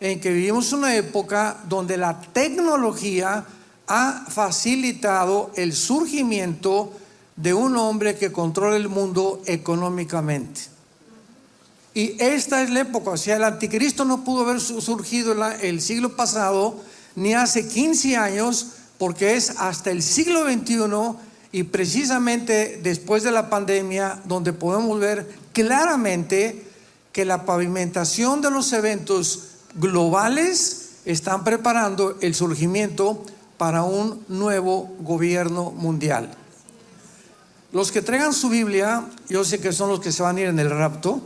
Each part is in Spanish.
en que vivimos una época donde la tecnología ha facilitado el surgimiento de un hombre que controla el mundo económicamente. Y esta es la época, o sea, el anticristo no pudo haber surgido el siglo pasado, ni hace 15 años, porque es hasta el siglo XXI y precisamente después de la pandemia donde podemos ver claramente que la pavimentación de los eventos globales están preparando el surgimiento para un nuevo gobierno mundial. Los que traigan su Biblia, yo sé que son los que se van a ir en el rapto.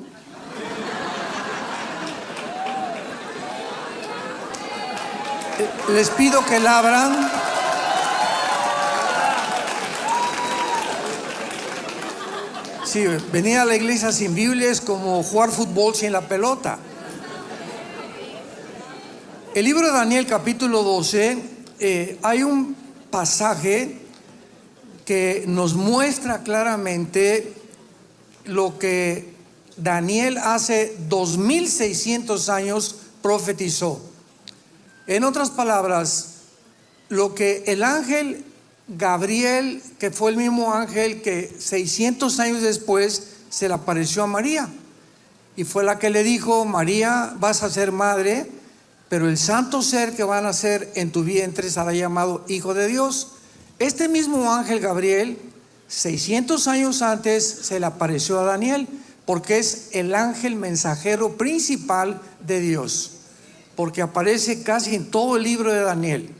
Les pido que la abran. Sí, venir a la iglesia sin Biblia es como jugar fútbol sin la pelota. El libro de Daniel, capítulo 12, hay un pasaje que nos muestra claramente lo que Daniel hace 2600 años profetizó. En otras palabras, lo que el ángel Gabriel, que fue el mismo ángel que 600 años después se le apareció a María, y fue la que le dijo: María, vas a ser madre, pero el santo ser que va a nacer en tu vientre será llamado Hijo de Dios. Este mismo ángel Gabriel, 600 años antes, se le apareció a Daniel, porque es el ángel mensajero principal de Dios, porque aparece casi en todo el libro de Daniel.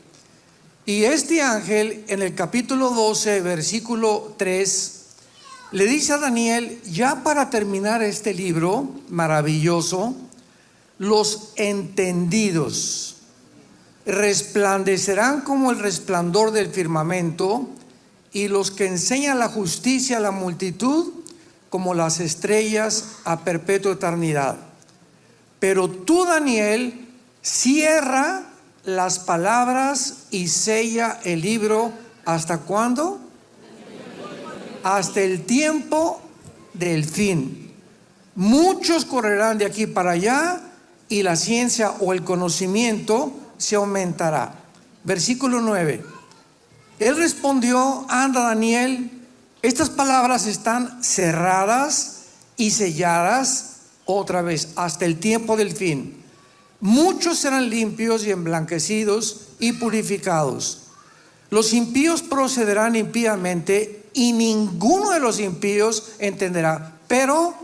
Y este ángel, en el capítulo 12, versículo 3, le dice a Daniel, ya para terminar este libro maravilloso: los entendidos resplandecerán como el resplandor del firmamento, y los que enseñan la justicia a la multitud como las estrellas a perpetua eternidad. Pero tú, Daniel, cierra las palabras y sella el libro. ¿Hasta cuándo? Hasta el tiempo del fin. Muchos correrán de aquí para allá y la ciencia o el conocimiento se aumentará. Versículo 9. Él respondió: anda, Daniel, estas palabras están cerradas y selladas otra vez hasta el tiempo del fin. Muchos serán limpios y emblanquecidos y purificados. Los impíos procederán impíamente y ninguno de los impíos entenderá, pero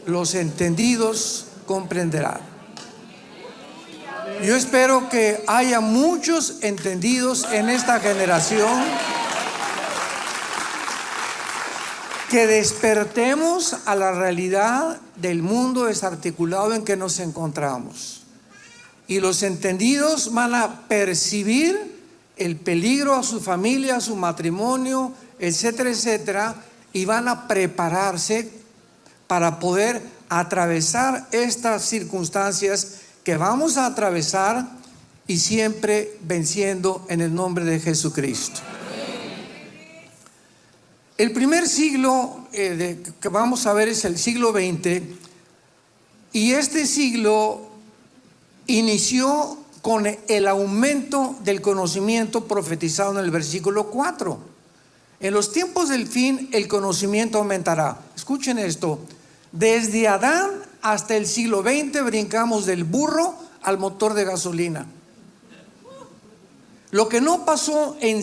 los entendidos comprenderán. Yo espero que haya muchos entendidos en esta generación, que despertemos a la realidad del mundo desarticulado en que nos encontramos. Y los entendidos van a percibir el peligro a su familia, a su matrimonio, etcétera, etcétera, y van a prepararse para poder atravesar estas circunstancias que vamos a atravesar, y siempre venciendo en el nombre de Jesucristo. El primer siglo que vamos a ver es el siglo XX, y este siglo inició con el aumento del conocimiento profetizado en el versículo 4. En los tiempos del fin el conocimiento aumentará. Escuchen esto: desde Adán hasta el siglo XX brincamos del burro al motor de gasolina. Lo que no pasó en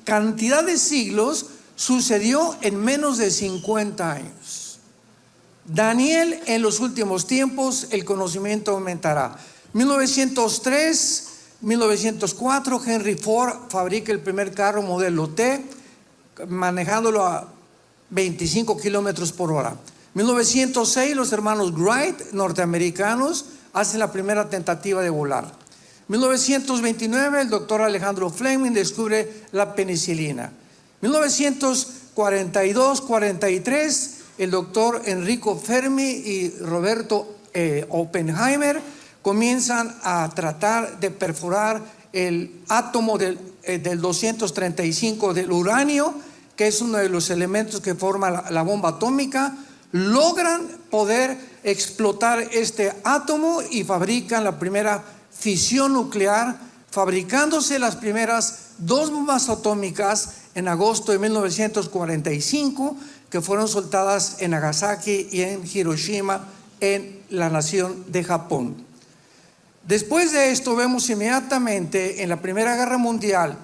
cantidad de siglos sucedió en menos de 50 años. Daniel: en los últimos tiempos el conocimiento aumentará. 1903, 1904, Henry Ford fabrica el primer carro modelo T, manejándolo a 25 kilómetros por hora. 1906, los hermanos Wright, norteamericanos, hacen la primera tentativa de volar. 1929, el doctor Alejandro Fleming descubre la penicilina. 1942-43, el doctor Enrico Fermi y Roberto Oppenheimer comienzan a tratar de perforar el átomo del 235 del uranio, que es uno de los elementos que forma la bomba atómica. Logran poder explotar este átomo y fabrican la primera fisión nuclear, fabricándose las primeras 2 bombas atómicas en agosto de 1945, que fueron soltadas en Nagasaki y en Hiroshima, en la nación de Japón. Después de esto vemos inmediatamente en la Primera Guerra Mundial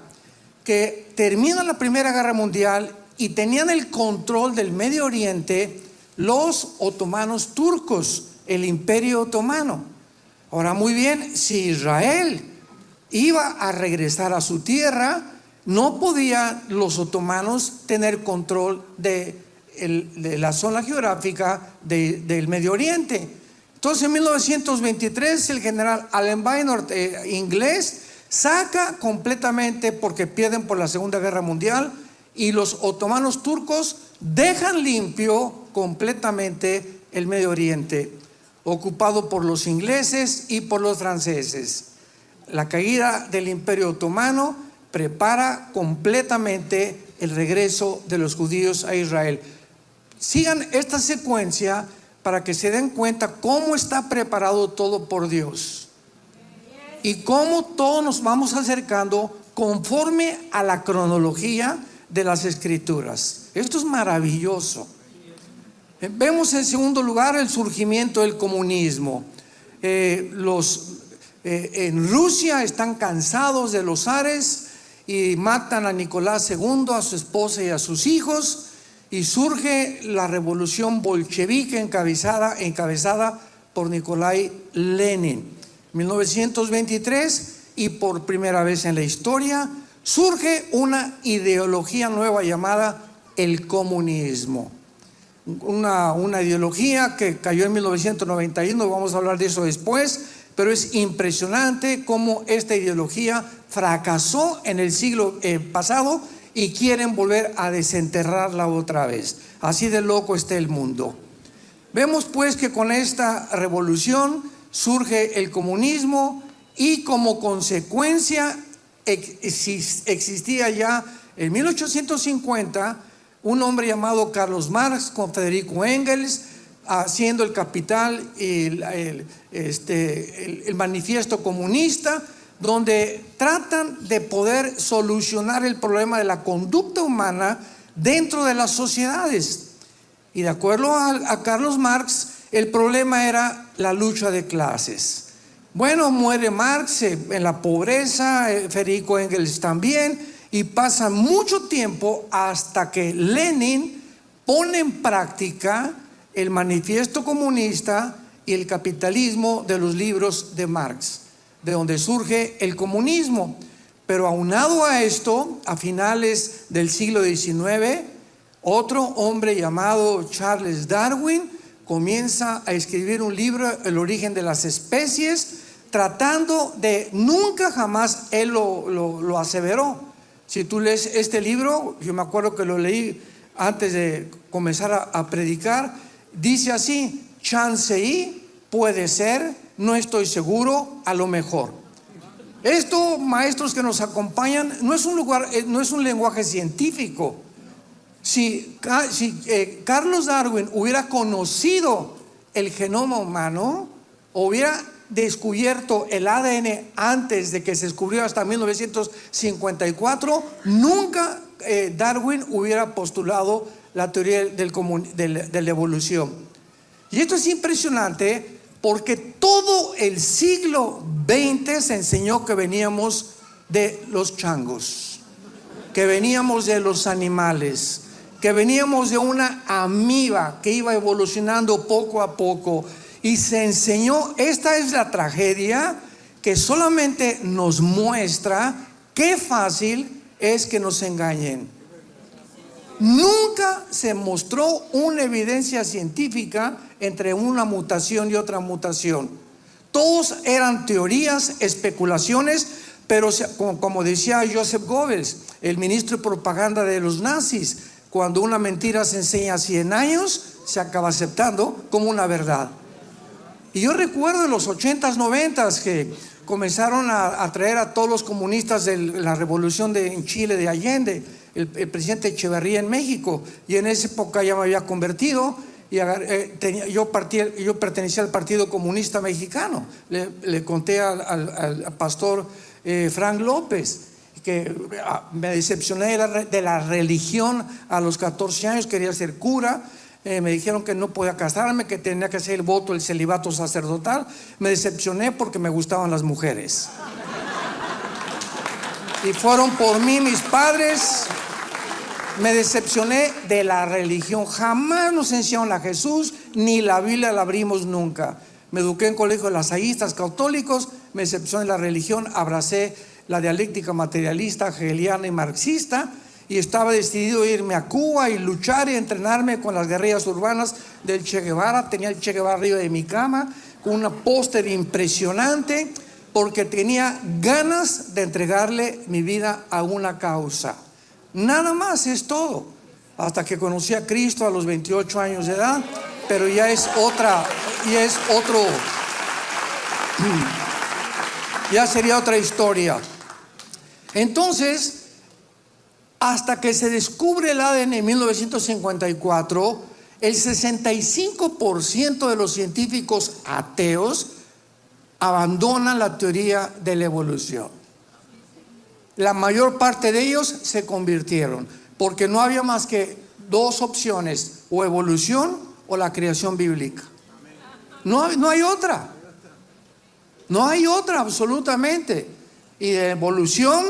que termina la Primera Guerra Mundial y tenían el control del Medio Oriente los otomanos turcos, el Imperio Otomano. Ahora, muy bien, si Israel iba a regresar a su tierra, no podían los otomanos tener control de la zona geográfica del Medio Oriente. Entonces, en 1923, el general Allenby, inglés, saca completamente, porque pierden por la Segunda Guerra Mundial, y los otomanos turcos dejan limpio completamente el Medio Oriente, ocupado por los ingleses y por los franceses. La caída del Imperio Otomano prepara completamente el regreso de los judíos a Israel. Sigan esta secuencia para que se den cuenta cómo está preparado todo por Dios y cómo todos nos vamos acercando conforme a la cronología de las Escrituras. Esto es maravilloso. Vemos en segundo lugar el surgimiento del comunismo. En Rusia están cansados de los zares y matan a Nicolás II, a su esposa y a sus hijos, y surge la revolución bolchevique encabezada por Nikolai Lenin. 1923, y por primera vez en la historia surge una ideología nueva llamada el comunismo. Una ideología que cayó en 1991, vamos a hablar de eso después, pero es impresionante cómo esta ideología fracasó en el siglo pasado y quieren volver a desenterrarla otra vez. Así de loco está el mundo. Vemos pues que con esta revolución surge el comunismo y como consecuencia existía ya en 1850 un hombre llamado Carlos Marx con Federico Engels haciendo el Capital y el manifiesto comunista, donde tratan de poder solucionar el problema de la conducta humana dentro de las sociedades. Y de acuerdo a Carlos Marx, el problema era la lucha de clases. Bueno, muere Marx en la pobreza, Federico Engels también, y pasa mucho tiempo hasta que Lenin pone en práctica el manifiesto comunista y el capitalismo de los libros de Marx, de donde surge el comunismo. Pero aunado a esto, a finales del siglo XIX, otro hombre llamado Charles Darwin comienza a escribir un libro, El origen de las especies, tratando de, nunca jamás él lo aseveró. Si tú lees este libro, yo me acuerdo que lo leí antes de comenzar a predicar, dice así: chance y, puede ser, no estoy seguro, a lo mejor. Esto, maestros que nos acompañan, no es un lenguaje científico. Si Carlos Darwin hubiera conocido el genoma humano, hubiera descubierto el ADN antes de que se descubrió hasta 1954, nunca Darwin hubiera postulado la teoría de la evolución. Y esto es impresionante porque todo el siglo XX se enseñó que veníamos de los changos, que veníamos de los animales, que veníamos de una amiba que iba evolucionando poco a poco, y se enseñó. Esta es la tragedia que solamente nos muestra qué fácil es que nos engañen. Nunca se mostró una evidencia científica entre una mutación y otra mutación. Todos eran teorías, especulaciones, pero como decía Joseph Goebbels, el ministro de propaganda de los nazis, cuando una mentira se enseña 100 años, se acaba aceptando como una verdad. Y yo recuerdo en los 80s, 90s que comenzaron a traer a todos los comunistas de la revolución en Chile de Allende, el presidente Echeverría en México, y en esa época ya me había convertido, y yo pertenecía al Partido Comunista Mexicano. Le conté al pastor Frank López que me decepcioné de la religión a los 14 años, quería ser cura. Me dijeron que no podía casarme, que tenía que hacer el voto, el celibato sacerdotal. Me decepcioné porque me gustaban las mujeres. Y fueron por mí mis padres. Me decepcioné de la religión. Jamás nos enseñaron a Jesús, ni la Biblia la abrimos nunca. Me eduqué en colegios lasallistas católicos. Me decepcioné de la religión. Abracé la dialéctica materialista, hegeliana y marxista. Y estaba decidido a irme a Cuba y luchar y entrenarme con las guerrillas urbanas del Che Guevara. Tenía el Che Guevara arriba de mi cama con una póster impresionante, porque tenía ganas de entregarle mi vida a una causa. Nada más, es todo. Hasta que conocí a Cristo a los 28 años de edad, pero ya es ya sería otra historia. Entonces, hasta que se descubre el ADN en 1954, el 65% de los científicos ateos abandonan la teoría de la evolución. La mayor parte de ellos se convirtieron, porque no había más que dos opciones: o evolución o la creación bíblica. No hay otra. No hay otra, absolutamente. Y la evolución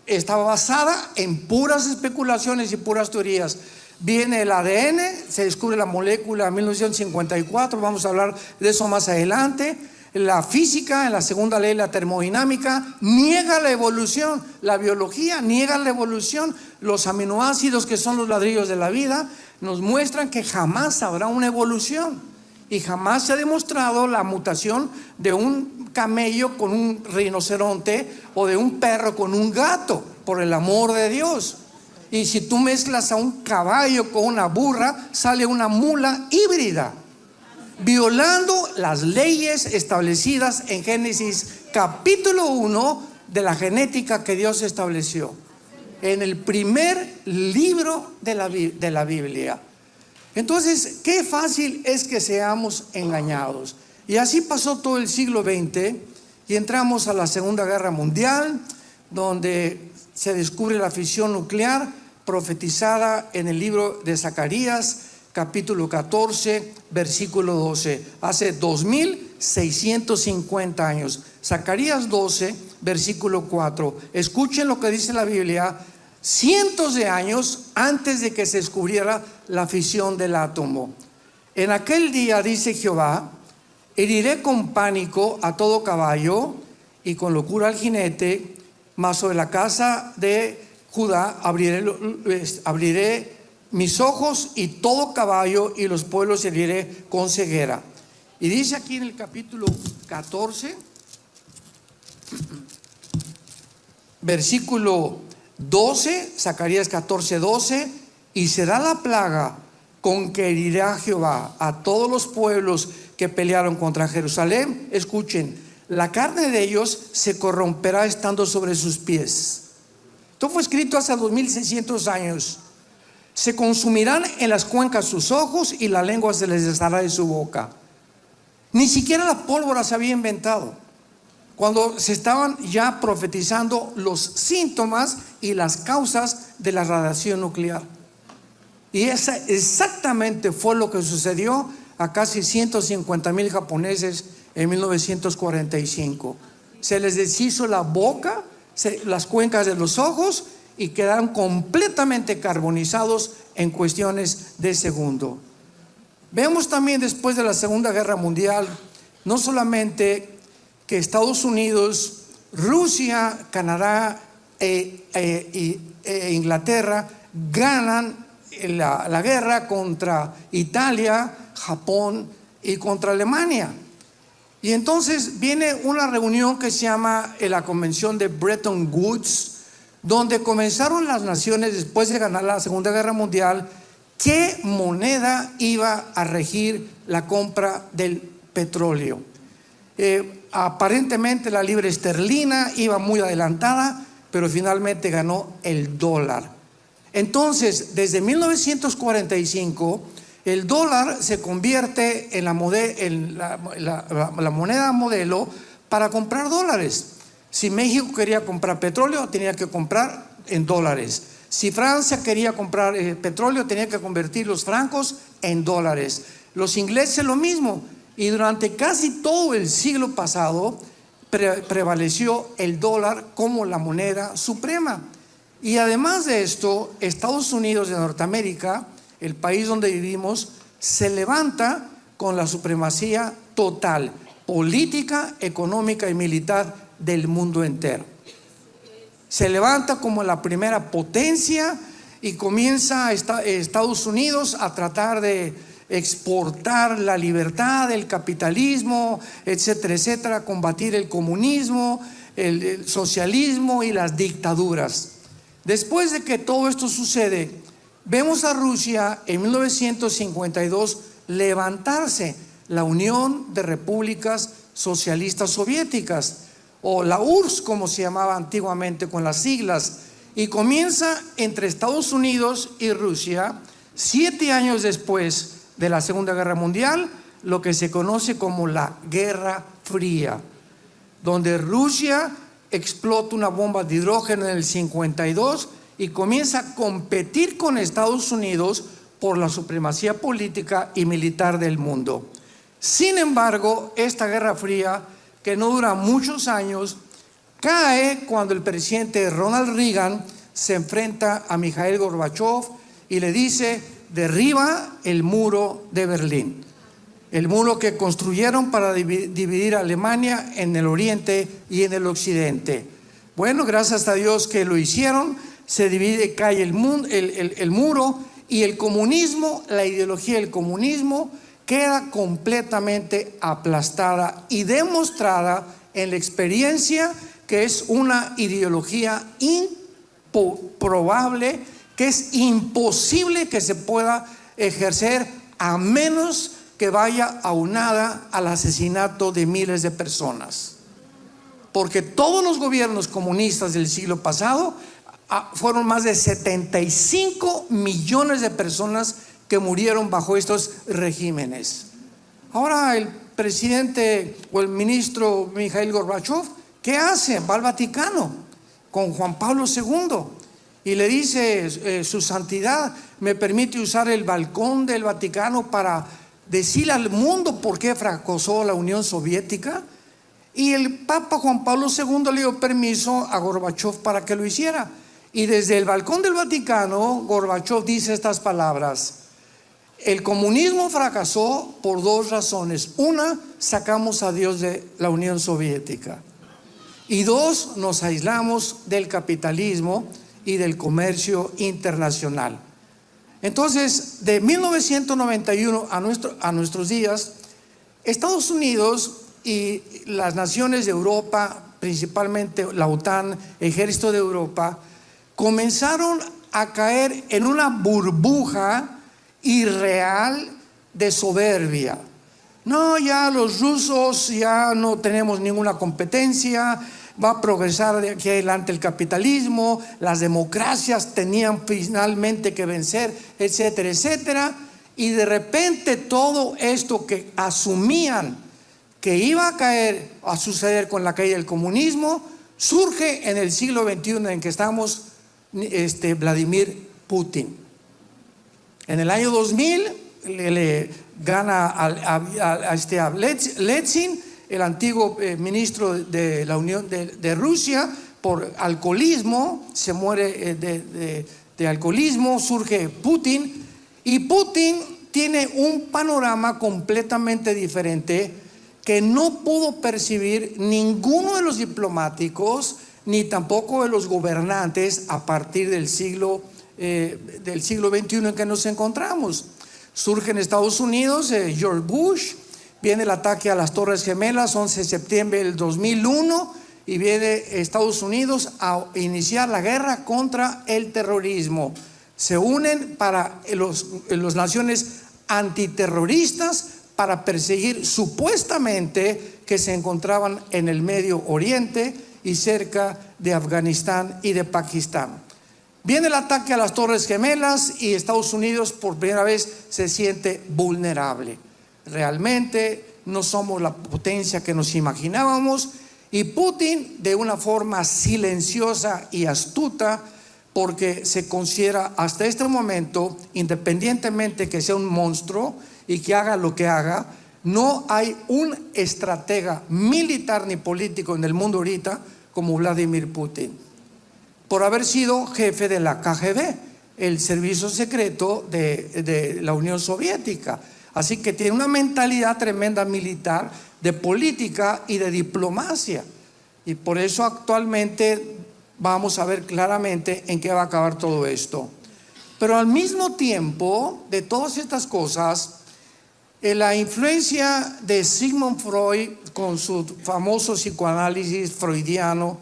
estaba basada en puras especulaciones y puras teorías. Viene el ADN, se descubre la molécula en 1954, vamos a hablar de eso más adelante. La física, en la segunda ley, la termodinámica, niega la evolución. La biología niega la evolución. Los aminoácidos, que son los ladrillos de la vida, nos muestran que jamás habrá una evolución. Y jamás se ha demostrado la mutación de un camello con un rinoceronte o de un perro con un gato, por el amor de Dios. Y si tú mezclas a un caballo con una burra, sale una mula híbrida, violando las leyes establecidas en Génesis capítulo 1 de la genética que Dios estableció en el primer libro de la Biblia. Entonces, qué fácil es que seamos engañados. Y así pasó todo el siglo XX y entramos a la Segunda Guerra Mundial, donde se descubre la fisión nuclear profetizada en el libro de Zacarías, capítulo 14, versículo 12, hace 2650 años. Zacarías 12, versículo 4. Escuchen lo que dice la Biblia, cientos de años antes de que se descubriera la fisión del átomo. En aquel día, dice Jehová, heriré con pánico a todo caballo y con locura al jinete, mas sobre la casa de Judá abriré mis ojos y todo caballo, y los pueblos heriré con ceguera. Y dice aquí en el capítulo 14, versículo 12, Zacarías 14, 12, y será la plaga con que herirá Jehová a todos los pueblos que pelearon contra Jerusalén. Escuchen, la carne de ellos se corromperá estando sobre sus pies. Esto fue escrito hace 2600 años. Se consumirán en las cuencas sus ojos y la lengua se les deshará de su boca. Ni siquiera la pólvora se había inventado cuando se estaban ya profetizando los síntomas y las causas de la radiación nuclear. Y esa exactamente fue lo que sucedió a casi 150,000 japoneses en 1945. Se les deshizo la boca, las cuencas de los ojos, y quedaron completamente carbonizados en cuestiones de segundo. Vemos también después de la Segunda Guerra Mundial, no solamente que Estados Unidos, Rusia, Canadá e Inglaterra ganan la guerra contra Italia, Japón y contra Alemania. Y entonces viene una reunión que se llama la Convención de Bretton Woods, donde comenzaron las naciones, después de ganar la Segunda Guerra Mundial, qué moneda iba a regir la compra del petróleo. Aparentemente la libra esterlina iba muy adelantada, pero finalmente ganó el dólar. Entonces, desde 1945, el dólar se convierte en la moneda modelo para comprar dólares. Si México quería comprar petróleo, tenía que comprar en dólares. Si Francia quería comprar petróleo, tenía que convertir los francos en dólares. Los ingleses lo mismo. Y durante casi todo el siglo pasado prevaleció el dólar como la moneda suprema. Y además de esto, Estados Unidos de Norteamérica, el país donde vivimos, se levanta con la supremacía total, política, económica y militar del mundo entero. Se levanta como la primera potencia y comienza Estados Unidos a tratar de exportar la libertad, el capitalismo, etcétera, etcétera, combatir el comunismo, el socialismo y las dictaduras. Después de que todo esto sucede, vemos a Rusia en 1952 levantarse, la Unión de Repúblicas Socialistas Soviéticas, o la URSS como se llamaba antiguamente con las siglas, y comienza entre Estados Unidos y Rusia, 7 años después de la Segunda Guerra Mundial, lo que se conoce como la Guerra Fría, donde Rusia explota una bomba de hidrógeno en el 52 y comienza a competir con Estados Unidos por la supremacía política y militar del mundo. Sin embargo, esta Guerra Fría, que no dura muchos años, cae cuando el presidente Ronald Reagan se enfrenta a Mikhail Gorbachev y le dice: derriba el muro de Berlín, el muro que construyeron para dividir a Alemania en el oriente y en el occidente. Bueno, gracias a Dios que lo hicieron, se divide, cae el muro, y el comunismo, la ideología del comunismo, queda completamente aplastada y demostrada en la experiencia que es una ideología improbable, que es imposible que se pueda ejercer a menos que vaya aunada al asesinato de miles de personas. Porque todos los gobiernos comunistas del siglo pasado fueron más de 75 millones de personas que murieron bajo estos regímenes. Ahora el presidente o el ministro Mikhail Gorbachev, ¿qué hace? Va al Vaticano con Juan Pablo II y le dice: su santidad, ¿me permite usar el balcón del Vaticano para decirle al mundo por qué fracasó la Unión Soviética? Y el Papa Juan Pablo II le dio permiso a Gorbachev para que lo hiciera. Y desde el balcón del Vaticano, Gorbachev dice estas palabras: el comunismo fracasó por 2 razones. Una, sacamos a Dios de la Unión Soviética. Y 2, nos aislamos del capitalismo y del comercio internacional. Entonces, de 1991 a nuestros días, Estados Unidos y las naciones de Europa, principalmente la OTAN, Ejército de Europa, comenzaron a caer en una burbuja irreal de soberbia. No, ya los rusos ya no tenemos ninguna competencia, va a progresar de aquí adelante el capitalismo, las democracias tenían finalmente que vencer, etcétera, etcétera. Y de repente todo esto que asumían que iba a suceder con la caída del comunismo, surge en el siglo XXI en que estamos, Vladimir Putin. En el año 2000 le gana a Yeltsin, el antiguo ministro de la Unión de Rusia, por alcoholismo. Se muere de alcoholismo, surge Putin, y Putin tiene un panorama completamente diferente que no pudo percibir ninguno de los diplomáticos ni tampoco de los gobernantes a partir del siglo XXI en que nos encontramos. Surge en Estados Unidos George Bush, viene el ataque a las Torres Gemelas, 11 de septiembre del 2001, y viene Estados Unidos a iniciar la guerra contra el terrorismo. Se unen para las naciones antiterroristas para perseguir supuestamente que se encontraban en el Medio Oriente y cerca de Afganistán y de Pakistán. Viene el ataque a las Torres Gemelas y Estados Unidos por primera vez se siente vulnerable. Realmente no somos la potencia que nos imaginábamos, y Putin, de una forma silenciosa y astuta, porque se considera hasta este momento, independientemente que sea un monstruo y que haga lo que haga, no hay un estratega militar ni político en el mundo ahorita como Vladimir Putin, por haber sido jefe de la KGB, el servicio secreto de la Unión Soviética. Así que tiene una mentalidad tremenda militar, de política y de diplomacia. Y por eso actualmente vamos a ver claramente en qué va a acabar todo esto. Pero al mismo tiempo de todas estas cosas, la influencia de Sigmund Freud con su famoso psicoanálisis freudiano,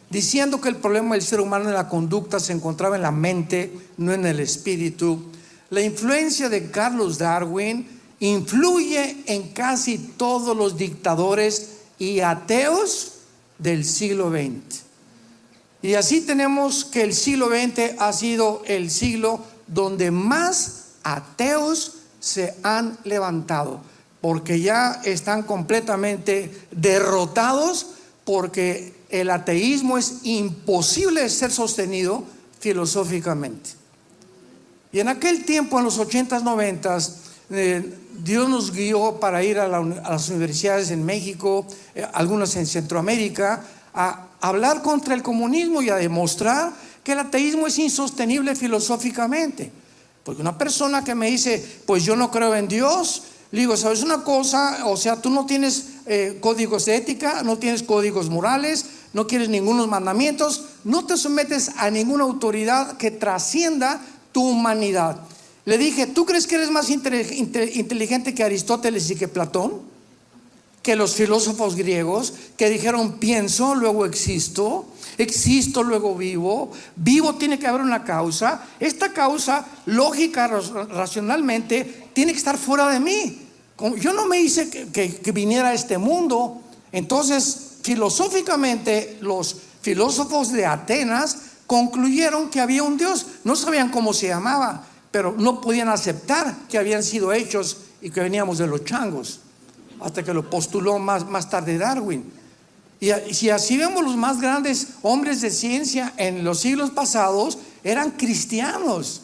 diciendo que el problema del ser humano en la conducta se encontraba en la mente, no en el espíritu. La influencia de Carlos Darwin influye en casi todos los dictadores y ateos del siglo XX. Y así tenemos que el siglo XX ha sido el siglo donde más ateos se han levantado, porque ya están completamente derrotados, porque el ateísmo es imposible de ser sostenido filosóficamente. Y en aquel tiempo, en los 80s, 90s, Dios nos guió para ir a las universidades en México, algunas en Centroamérica, a hablar contra el comunismo y a demostrar que el ateísmo es insostenible filosóficamente. Porque una persona que me dice, pues yo no creo en Dios, le digo, ¿sabes una cosa? O sea, tú no tienes códigos de ética, no tienes códigos morales, no quieres ningunos mandamientos, no te sometes a ninguna autoridad que trascienda tu humanidad. Le dije, ¿tú crees que eres más inteligente que Aristóteles y que Platón? Que los filósofos griegos que dijeron, pienso, luego existo, existo, luego vivo, vivo, tiene que haber una causa, esta causa lógica, racionalmente, tiene que estar fuera de mí. Yo no me hice que viniera a este mundo. Entonces, filosóficamente, los filósofos de Atenas concluyeron que había un Dios. No sabían cómo se llamaba, pero no podían aceptar que habían sido hechos y que veníamos de los changos, hasta que lo postuló más tarde Darwin. Y si así vemos, los más grandes hombres de ciencia en los siglos pasados eran cristianos.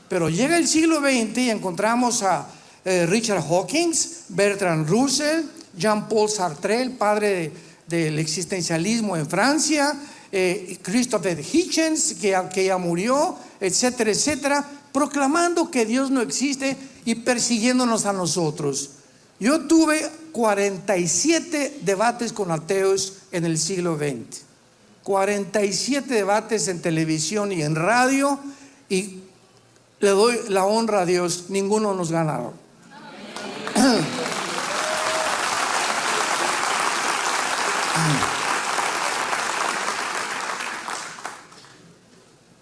Pero llega el siglo XX y encontramos a Richard Hawkins, Bertrand Russell, Jean-Paul Sartre, el padre del existencialismo en Francia, Christopher Hitchens, que ya murió, etcétera, etcétera, proclamando que Dios no existe y persiguiéndonos a nosotros. Yo tuve 47 debates con ateos en el siglo XX, 47 debates en televisión y en radio, y le doy la honra a Dios, ninguno nos ganaron.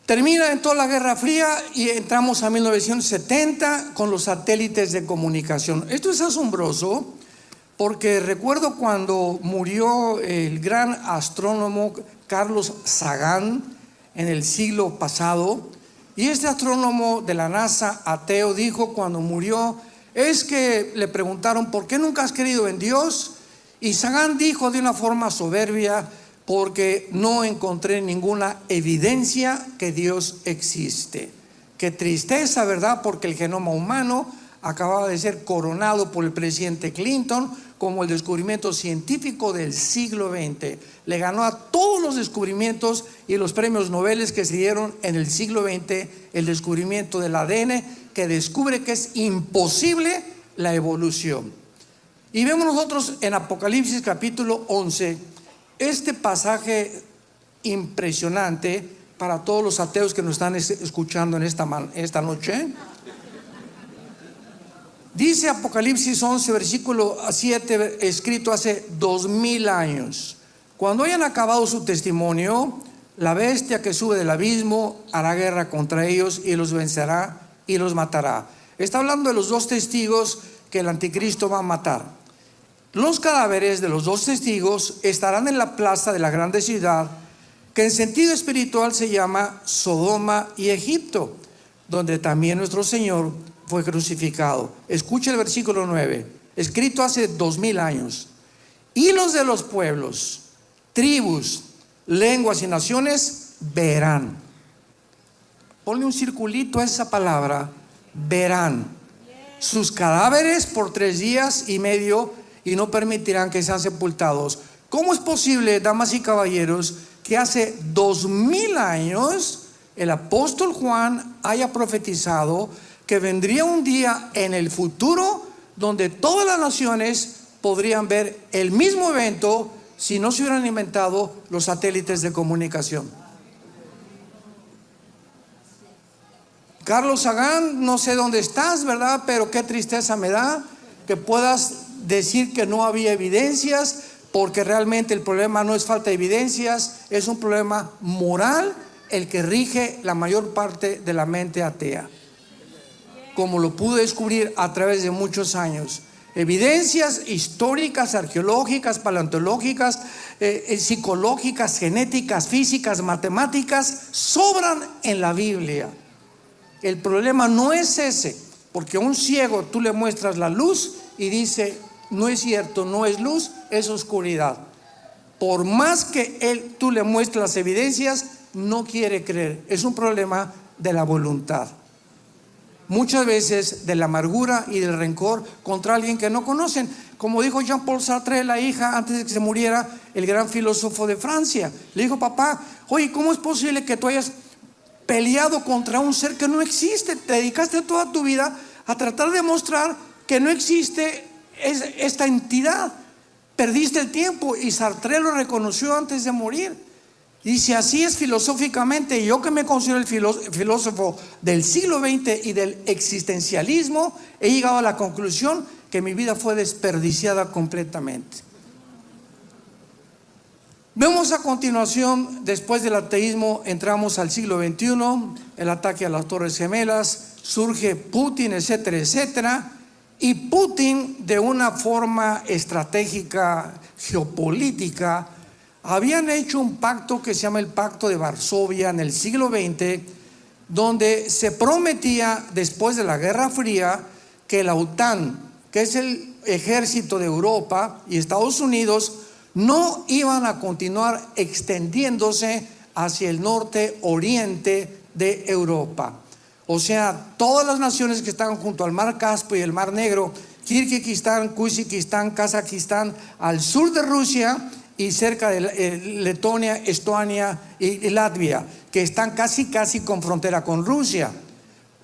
Termina en toda la Guerra Fría y entramos a 1970 con los satélites de comunicación. Esto es asombroso porque recuerdo cuando murió el gran astrónomo Carlos Sagan en el siglo pasado, y este astrónomo de la NASA, ateo, dijo cuando murió, es que le preguntaron, ¿por qué nunca has creído en Dios? Y Sagan dijo de una forma soberbia, porque no encontré ninguna evidencia que Dios existe. Qué tristeza, ¿verdad? Porque el genoma humano acababa de ser coronado por el presidente Clinton como el descubrimiento científico del siglo XX. Le ganó a todos los descubrimientos y los premios Nobel que se dieron en el siglo XX, el descubrimiento del ADN, que descubre que es imposible la evolución. Y vemos nosotros en Apocalipsis capítulo 11, este pasaje impresionante para todos los ateos que nos están escuchando en esta noche. Dice Apocalipsis 11, versículo 7, escrito hace 2000 años. Cuando hayan acabado su testimonio, la bestia que sube del abismo hará guerra contra ellos y los vencerá y los matará. Está hablando de los dos testigos que el anticristo va a matar. Los cadáveres de los dos testigos estarán en la plaza de la grande ciudad, que en sentido espiritual se llama Sodoma y Egipto, donde también nuestro Señor fue crucificado. Escucha el versículo 9, escrito hace 2000 años. Y los de los pueblos, tribus, lenguas y naciones verán. Ponle un circulito a esa palabra, verán sus cadáveres por 3 días y medio y no permitirán que sean sepultados. ¿Cómo es posible, damas y caballeros, que hace 2000 años el apóstol Juan haya profetizado que vendría un día en el futuro donde todas las naciones podrían ver el mismo evento si no se hubieran inventado los satélites de comunicación? Carlos Sagan, no sé dónde estás, ¿verdad? Pero qué tristeza me da que puedas decir que no había evidencias, porque realmente el problema no es falta de evidencias, es un problema moral el que rige la mayor parte de la mente atea, como lo pude descubrir a través de muchos años. Evidencias históricas, arqueológicas, paleontológicas, psicológicas, genéticas, físicas, matemáticas, sobran en la Biblia. El problema no es ese, porque a un ciego tú le muestras la luz y dice, no es cierto, no es luz, es oscuridad. Por más que tú le muestres las evidencias, no quiere creer. Es un problema de la voluntad. Muchas veces de la amargura y del rencor contra alguien que no conocen. Como dijo Jean-Paul Sartre, la hija, antes de que se muriera, el gran filósofo de Francia. Le dijo, papá, oye, ¿cómo es posible que tú hayas peleado contra un ser que no existe? Te dedicaste toda tu vida a tratar de mostrar que no existe esta entidad. Perdiste el tiempo, y Sartre lo reconoció antes de morir. Dice, así es filosóficamente. Y yo, que me considero el filósofo del siglo XX y del existencialismo, he llegado a la conclusión que mi vida fue desperdiciada completamente. Vemos a continuación, después del ateísmo, entramos al siglo XXI, el ataque a las Torres Gemelas, surge Putin, etcétera, etcétera. Y Putin, de una forma estratégica, geopolítica, habían hecho un pacto que se llama el Pacto de Varsovia en el siglo XX, donde se prometía, después de la Guerra Fría, que la OTAN, que es el ejército de Europa, y Estados Unidos no iban a continuar extendiéndose hacia el norte oriente de Europa. O sea, todas las naciones que están junto al mar Caspio y el mar Negro, Kirguistán, Kuzbekistán, Kazajistán, al sur de Rusia y cerca de Letonia, Estonia y Latvia, que están casi con frontera con Rusia.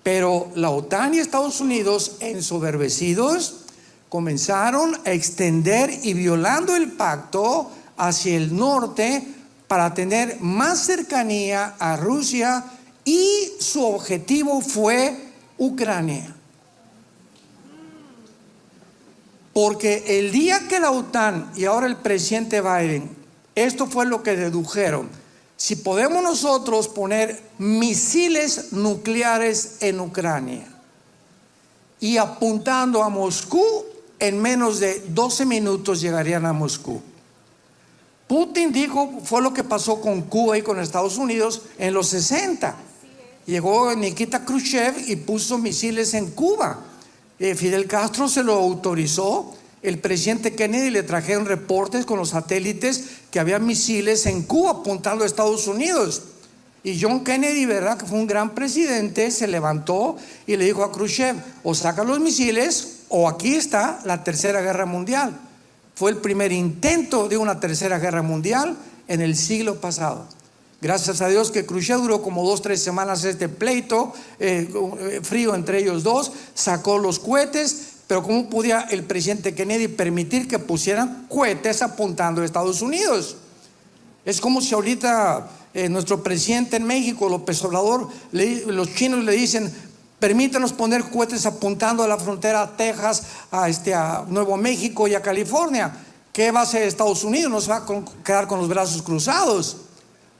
Pero la OTAN y Estados Unidos, ensoberbecidos, comenzaron a extender y violando el pacto hacia el norte para tener más cercanía a Rusia, y su objetivo fue Ucrania. Porque el día que la OTAN y ahora el presidente Biden, esto fue lo que dedujeron: si podemos nosotros poner misiles nucleares en Ucrania y apuntando a Moscú, en menos de 12 minutos llegarían a Moscú. Putin dijo, fue lo que pasó con Cuba y con Estados Unidos en los 60. Llegó Nikita Khrushchev y puso misiles en Cuba. Fidel Castro se lo autorizó. El presidente Kennedy le trajeron reportes con los satélites que había misiles en Cuba apuntando a Estados Unidos. Y John Kennedy, ¿verdad?, que fue un gran presidente, se levantó y le dijo a Khrushchev, o saca los misiles o aquí está la Tercera Guerra Mundial. Fue el primer intento de una Tercera Guerra Mundial en el siglo pasado. Gracias a Dios que Khrushchev duró como 2-3 semanas este pleito frío entre ellos dos, sacó los cohetes. Pero ¿cómo podía el presidente Kennedy permitir que pusieran cohetes apuntando a Estados Unidos? Es como si ahorita nuestro presidente en México, López Obrador, los chinos le dicen, permítanos poner cohetes apuntando a la frontera a Texas, a Nuevo México y a California. ¿Qué va a hacer Estados Unidos? No se va a quedar con los brazos cruzados.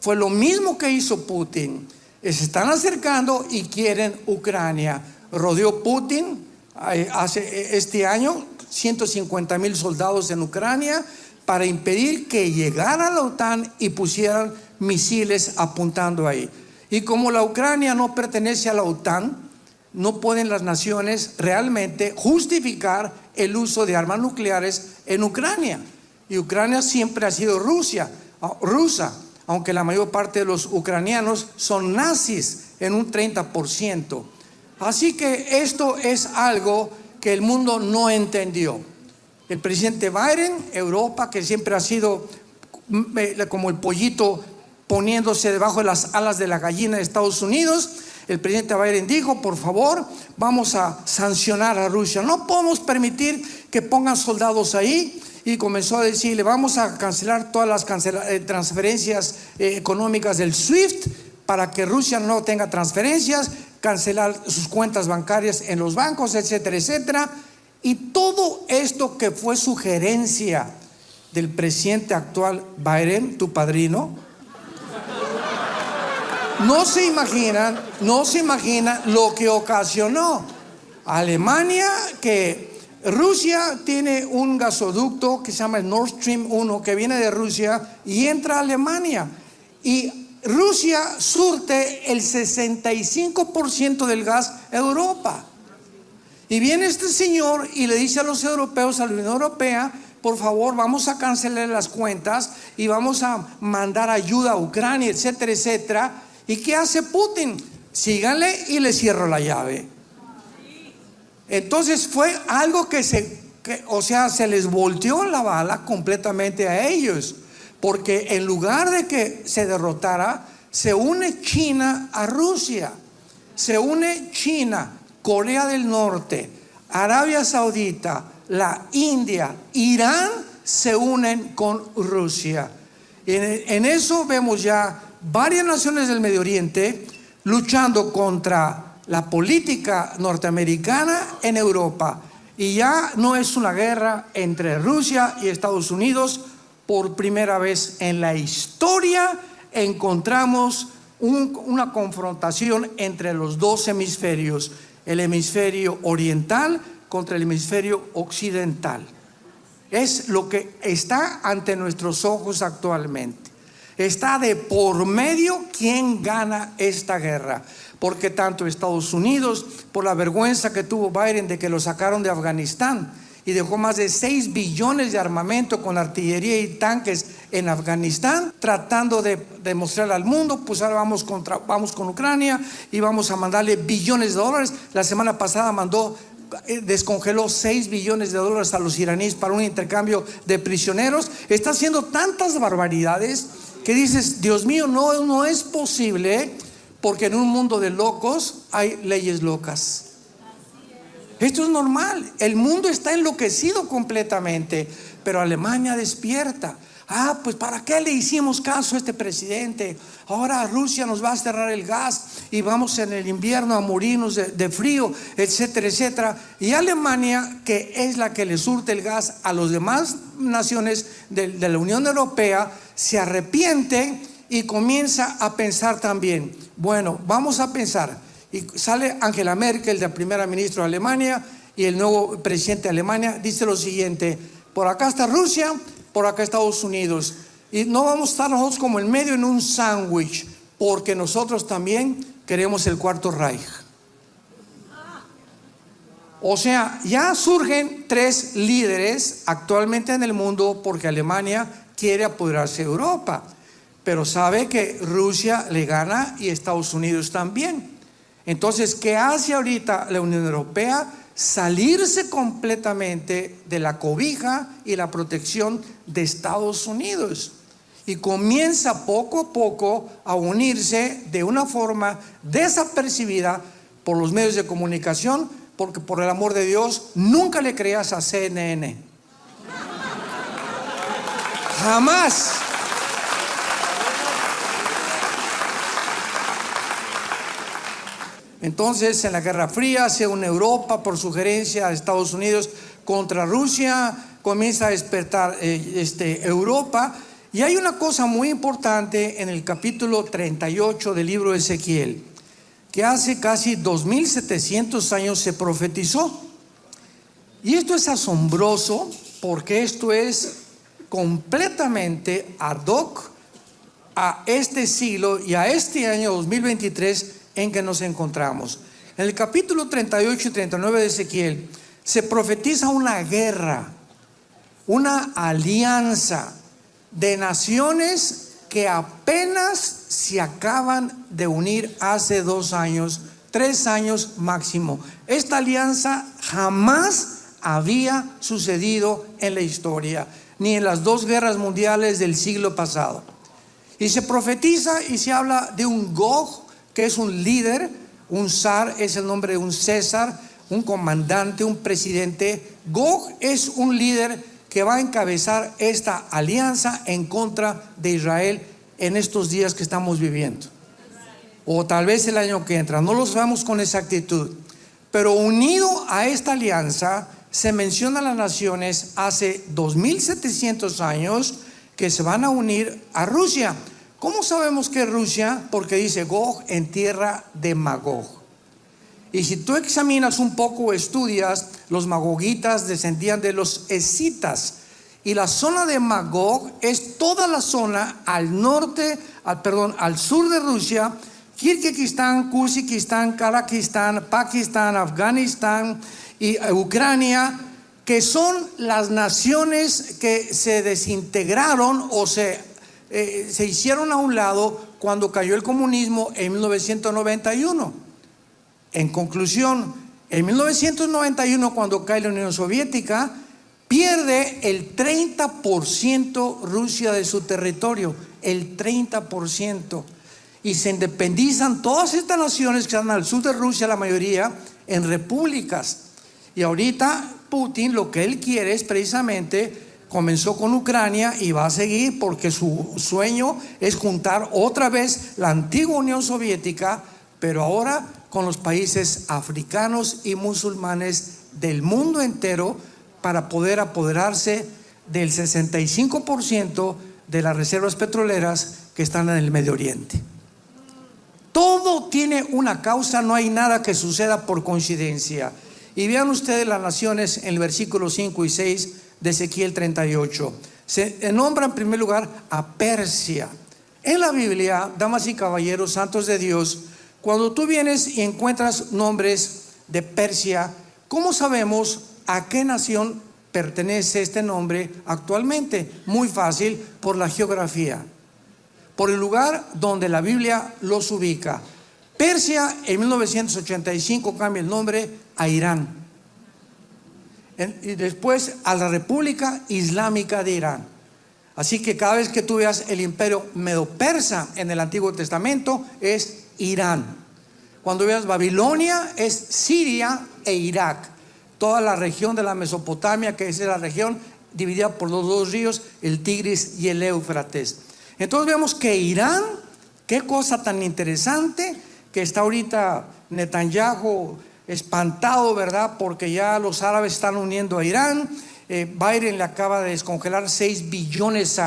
Fue lo mismo que hizo Putin. Se están acercando y quieren Ucrania. Rodeó Putin hace este año 150,000 soldados en Ucrania para impedir que llegara la OTAN y pusieran misiles apuntando ahí. Y como la Ucrania no pertenece a la OTAN, no pueden las naciones realmente justificar el uso de armas nucleares en Ucrania. Y Ucrania siempre ha sido rusa, aunque la mayor parte de los ucranianos son nazis en un 30%. Así que esto es algo que el mundo no entendió. El presidente Biden, Europa, que siempre ha sido como el pollito poniéndose debajo de las alas de la gallina de Estados Unidos, el presidente Biden dijo: por favor, vamos a sancionar a Rusia, no podemos permitir que pongan soldados ahí. Y comenzó a decirle: vamos a cancelar todas las transferencias económicas del SWIFT para que Rusia no tenga transferencias, cancelar sus cuentas bancarias en los bancos, etcétera, etcétera. Y todo esto que fue sugerencia del presidente actual Biden, tu padrino, no se imaginan lo que ocasionó. Alemania, que Rusia tiene un gasoducto que se llama el Nord Stream 1, que viene de Rusia y entra a Alemania. Y Rusia surte el 65% del gas a Europa. Y viene este señor y le dice a los europeos, a la Unión Europea: por favor, vamos a cancelar las cuentas y vamos a mandar ayuda a Ucrania, etcétera, etcétera. ¿Y qué hace Putin? Síganle y le cierro la llave. Entonces fue algo que se les volteó la bala completamente a ellos, porque en lugar de que se derrotara, se une China a Rusia, se une China, Corea del Norte, Arabia Saudita, la India, Irán, se unen con Rusia. En eso vemos ya varias naciones del Medio Oriente luchando contra la política norteamericana en Europa. Y ya no es una guerra entre Rusia y Estados Unidos. Por primera vez en la historia encontramos una confrontación entre los dos hemisferios, el hemisferio oriental contra el hemisferio occidental. Es lo que está ante nuestros ojos actualmente. Está de por medio quién gana esta guerra, porque tanto Estados Unidos, por la vergüenza que tuvo Biden de que lo sacaron de Afganistán y dejó más de 6 billones de armamento con artillería y tanques en Afganistán, tratando de demostrarle al mundo: pues ahora vamos con Ucrania y vamos a mandarle billones de dólares. La semana pasada descongeló 6 billones de dólares a los iraníes para un intercambio de prisioneros. Está haciendo tantas barbaridades que dices: Dios mío, no es posible, porque en un mundo de locos hay leyes locas. Esto es normal. El mundo está enloquecido completamente, pero Alemania despierta. Pues ¿para qué le hicimos caso a este presidente? Ahora Rusia nos va a cerrar el gas y vamos en el invierno a morirnos de frío, etcétera, etcétera. Y Alemania, que es la que le surte el gas a las demás naciones de la Unión Europea, se arrepiente y comienza a pensar también: bueno, vamos a pensar. Y sale Angela Merkel, la primera ministra de Alemania, y el nuevo presidente de Alemania dice lo siguiente: por acá está Rusia, por acá Estados Unidos, y no vamos a estar nosotros como en medio en un sándwich, porque nosotros también queremos el cuarto Reich. O sea, ya surgen 3 líderes actualmente en el mundo, porque Alemania quiere apoderarse de Europa, pero sabe que Rusia le gana y Estados Unidos también. Entonces, ¿qué hace ahorita la Unión Europea? Salirse completamente de la cobija y la protección de Estados Unidos, y comienza poco a poco a unirse de una forma desapercibida por los medios de comunicación, porque por el amor de Dios, nunca le creas a CNN. Jamás. Entonces, en la Guerra Fría se une Europa por sugerencia de Estados Unidos contra Rusia, comienza a despertar Europa. Y hay una cosa muy importante en el capítulo 38 del libro de Ezequiel, que hace casi 2700 años se profetizó. Y esto es asombroso, porque esto es completamente ad hoc a este siglo y a este año 2023 en que nos encontramos. En el capítulo 38 y 39 de Ezequiel se profetiza una guerra, una alianza de naciones que apenas se acaban de unir hace 2 años, 3 años máximo. Esta alianza jamás había sucedido en la historia, ni en las 2 guerras mundiales del siglo pasado. Y se profetiza y se habla de un Gog, que es un líder. Un zar es el nombre de un César, un comandante, un presidente. Gog es un líder que va a encabezar esta alianza en contra de Israel en estos días que estamos viviendo, o tal vez el año que entra, no lo sabemos con exactitud. Pero unido a esta alianza se menciona a las naciones hace 2700 años que se van a unir a Rusia. ¿Cómo sabemos que es Rusia? Porque dice Gog en tierra de Magog. Y si tú examinas un poco o estudias, los magogitas descendían de los escitas. Y la zona de Magog es toda la zona al norte, al sur de Rusia: Kirguistán, Kuzikistán, Kazajistán, Pakistán, Afganistán y Ucrania, que son las naciones que se desintegraron o se hicieron a un lado cuando cayó el comunismo en 1991. En conclusión, en 1991, cuando cae la Unión Soviética, pierde el 30% Rusia de su territorio, el 30%. Y se independizan todas estas naciones que están al sur de Rusia, la mayoría, en repúblicas. Y ahorita Putin lo que él quiere es precisamente, comenzó con Ucrania y va a seguir, porque su sueño es juntar otra vez la antigua Unión Soviética, pero ahora con los países africanos y musulmanes del mundo entero, para poder apoderarse del 65% de las reservas petroleras que están en el Medio Oriente. Todo tiene una causa, no hay nada que suceda por coincidencia. Y vean ustedes las naciones en el versículo 5 y 6 de Ezequiel 38. Se nombra en primer lugar a Persia. En la Biblia, damas y caballeros, santos de Dios, cuando tú vienes y encuentras nombres de Persia, ¿cómo sabemos a qué nación pertenece este nombre actualmente? Muy fácil, por la geografía, por el lugar donde la Biblia los ubica. Persia en 1985 cambia el nombre a Irán, y después a la República Islámica de Irán. Así que cada vez que tú veas el imperio medo-persa en el Antiguo Testamento, es Irán. Cuando veas Babilonia, es Siria e Irak. Toda la región de la Mesopotamia, que es la región dividida por los 2 ríos, el Tigris y el Éufrates. Entonces vemos que Irán, qué cosa tan interesante, que está ahorita Netanyahu espantado, ¿verdad? Porque ya los árabes están uniendo a Irán. Biden le acaba de descongelar 6 billones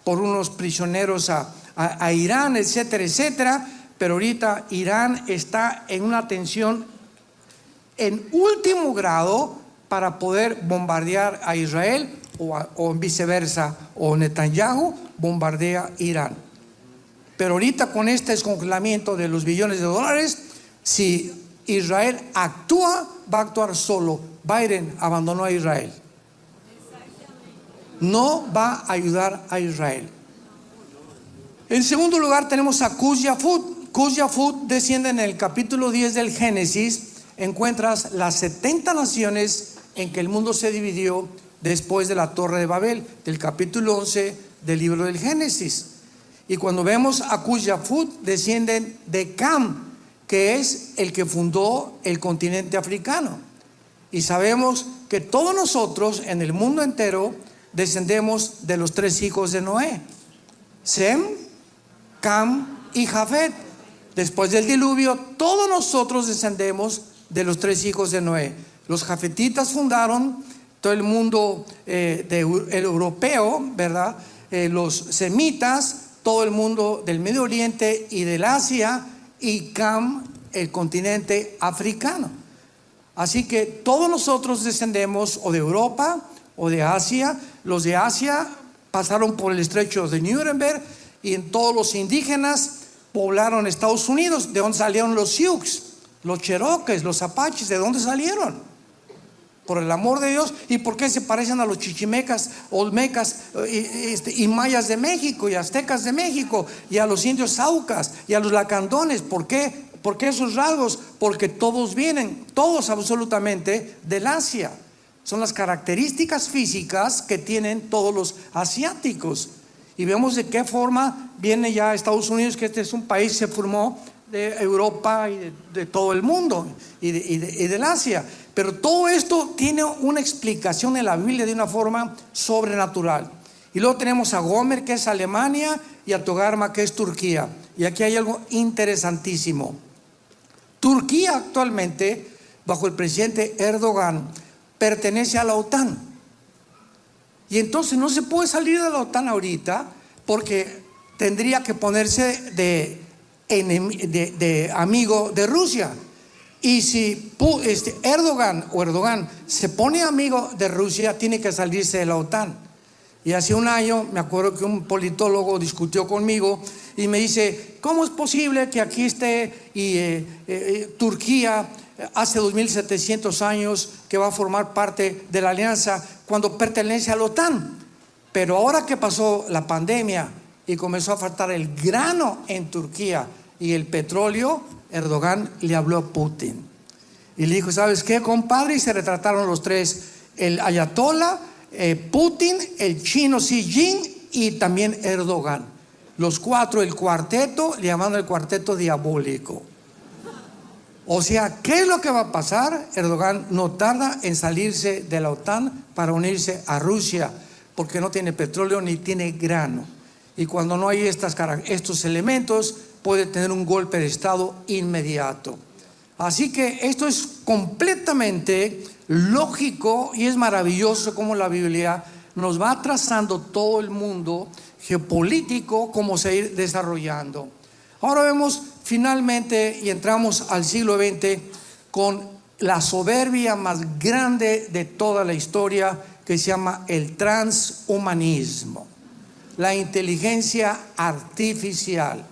por unos prisioneros a Irán, etcétera, etcétera. Pero ahorita Irán está en una tensión en último grado para poder bombardear a Israel, o viceversa, o Netanyahu bombardea Irán. Pero ahorita con este descongelamiento de los billones de dólares, si Israel actúa, va a actuar solo. Biden abandonó a Israel, no va a ayudar a Israel. En segundo lugar tenemos a Cus-Yafut. Cus-Yafut desciende en el capítulo 10 del Génesis. Encuentras las 70 naciones en que el mundo se dividió después de la Torre de Babel, del capítulo 11 del libro del Génesis. Y cuando vemos a Cus-Yafut, descienden de Cam, que es el que fundó el continente africano. Y sabemos que todos nosotros en el mundo entero descendemos de los 3 hijos de Noé: Sem, Cam y Jafet. Después del diluvio, todos nosotros descendemos de los 3 hijos de Noé. Los jafetitas fundaron todo el mundo el europeo, ¿verdad? Los semitas, todo el mundo del Medio Oriente y del Asia, y Cam, el continente africano. Así que todos nosotros descendemos o de Europa o de Asia. Los de Asia pasaron por el estrecho de Nuremberg y en todos los indígenas poblaron Estados Unidos. ¿De dónde salieron los Sioux, los Cherokees, los Apaches? ¿De dónde salieron? Por el amor de Dios. ¿Y por qué se parecen a los chichimecas, olmecas y mayas de México y aztecas de México y a los indios saucas y a los lacandones? ¿Por qué? ¿Por qué esos rasgos? Porque todos vienen, todos absolutamente, del Asia. Son las características físicas que tienen todos los asiáticos. Y vemos de qué forma viene ya Estados Unidos, que este es un país que se formó de Europa y de todo el mundo y del Asia. Pero todo esto tiene una explicación en la Biblia de una forma sobrenatural. Y luego tenemos a Gomer, que es Alemania, y a Togarma, que es Turquía. Y aquí hay algo interesantísimo. Turquía actualmente, bajo el presidente Erdogan, pertenece a la OTAN. Y entonces no se puede salir de la OTAN ahorita, porque tendría que ponerse de amigo de Rusia. Y si Erdogan se pone amigo de Rusia, tiene que salirse de la OTAN. Y hace un año me acuerdo que un politólogo discutió conmigo y me dice: ¿cómo es posible que aquí esté Turquía hace 2700 años que va a formar parte de la alianza cuando pertenece a la OTAN? Pero ahora que pasó la pandemia y comenzó a faltar el grano en Turquía y el petróleo, Erdogan le habló a Putin y le dijo: ¿sabes qué, compadre? Y se retrataron los tres: el ayatollah, Putin, el chino Xi Jinping y también Erdogan. Los cuatro, el cuarteto, le llamaron el cuarteto diabólico. O sea, ¿qué es lo que va a pasar? Erdogan no tarda en salirse de la OTAN para unirse a Rusia, porque no tiene petróleo ni tiene grano. Y cuando no hay estos elementos, puede tener un golpe de estado inmediato. Así que esto es completamente lógico y es maravilloso cómo la Biblia nos va trazando todo el mundo geopolítico, cómo se ir desarrollando. Ahora vemos finalmente y entramos al siglo XX con la soberbia más grande de toda la historia, que se llama el transhumanismo, la inteligencia artificial,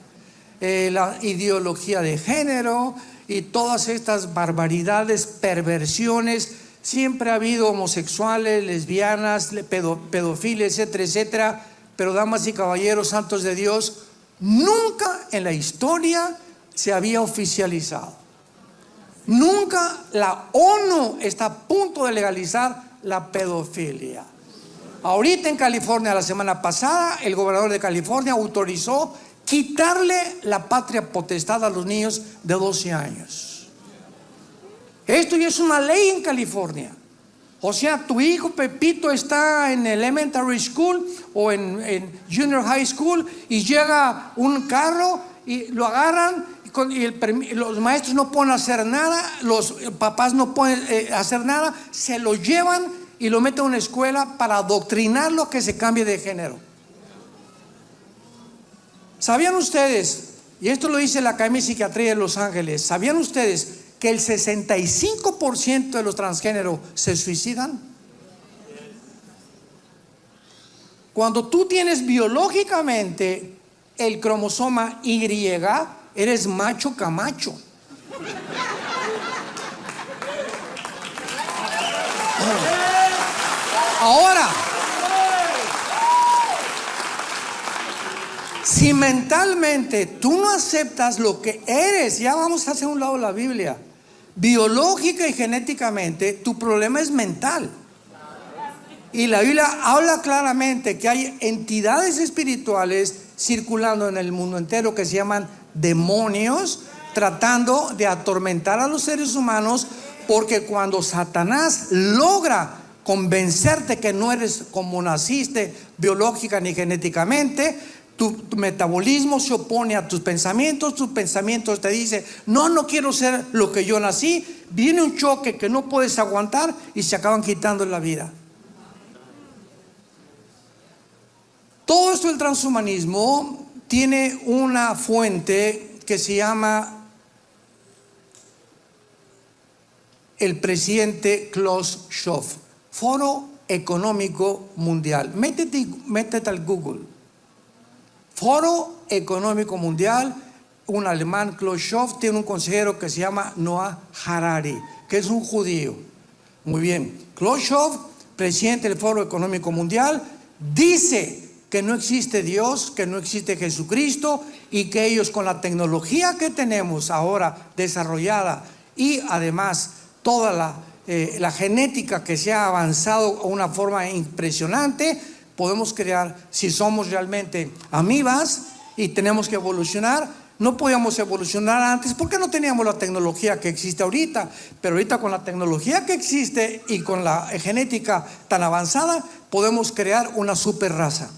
la ideología de género y todas estas barbaridades, perversiones. Siempre ha habido homosexuales, lesbianas, pedofilia, etcétera, etcétera. Pero damas y caballeros santos de Dios, nunca en la historia se había oficializado. Nunca la ONU está a punto de legalizar la pedofilia. Ahorita en California, la semana pasada, el gobernador de California autorizó quitarle la patria potestad a los niños de 12 años. Esto ya es una ley en California. O sea, tu hijo Pepito está en elementary school o en junior high school y llega un carro y lo agarran y los maestros no pueden hacer nada, los papás no pueden hacer nada, se lo llevan y lo meten a una escuela para adoctrinarlo que se cambie de género. ¿Sabían ustedes, y esto lo dice la Academia de Psiquiatría de Los Ángeles, ¿sabían ustedes que el 65% de los transgéneros se suicidan? Cuando tú tienes biológicamente el cromosoma Y, eres macho camacho. Ahora, si mentalmente tú no aceptas lo que eres, ya vamos a hacer un lado la Biblia, biológica y genéticamente, tu problema es mental. Y la Biblia habla claramente que hay entidades espirituales circulando en el mundo entero que se llaman demonios, tratando de atormentar a los seres humanos, porque cuando Satanás logra convencerte que no eres como naciste biológica ni genéticamente, tu metabolismo se opone a tus pensamientos te dicen: no quiero ser lo que yo nací. Viene un choque que no puedes aguantar y se acaban quitando la vida. Todo esto del transhumanismo tiene una fuente que se llama el presidente Klaus Schwab, Foro Económico Mundial. Métete al Google Foro Económico Mundial, un alemán, Klaus Schwab, tiene un consejero que se llama Noah Harari, que es un judío. Muy bien, Klaus Schwab, presidente del Foro Económico Mundial, dice que no existe Dios, que no existe Jesucristo, y que ellos, con la tecnología que tenemos ahora desarrollada y además toda la genética que se ha avanzado a una forma impresionante, podemos crear, si somos realmente amibas y tenemos que evolucionar. No podíamos evolucionar antes porque no teníamos la tecnología que existe ahorita, pero ahorita con la tecnología que existe y con la genética tan avanzada podemos crear una super raza,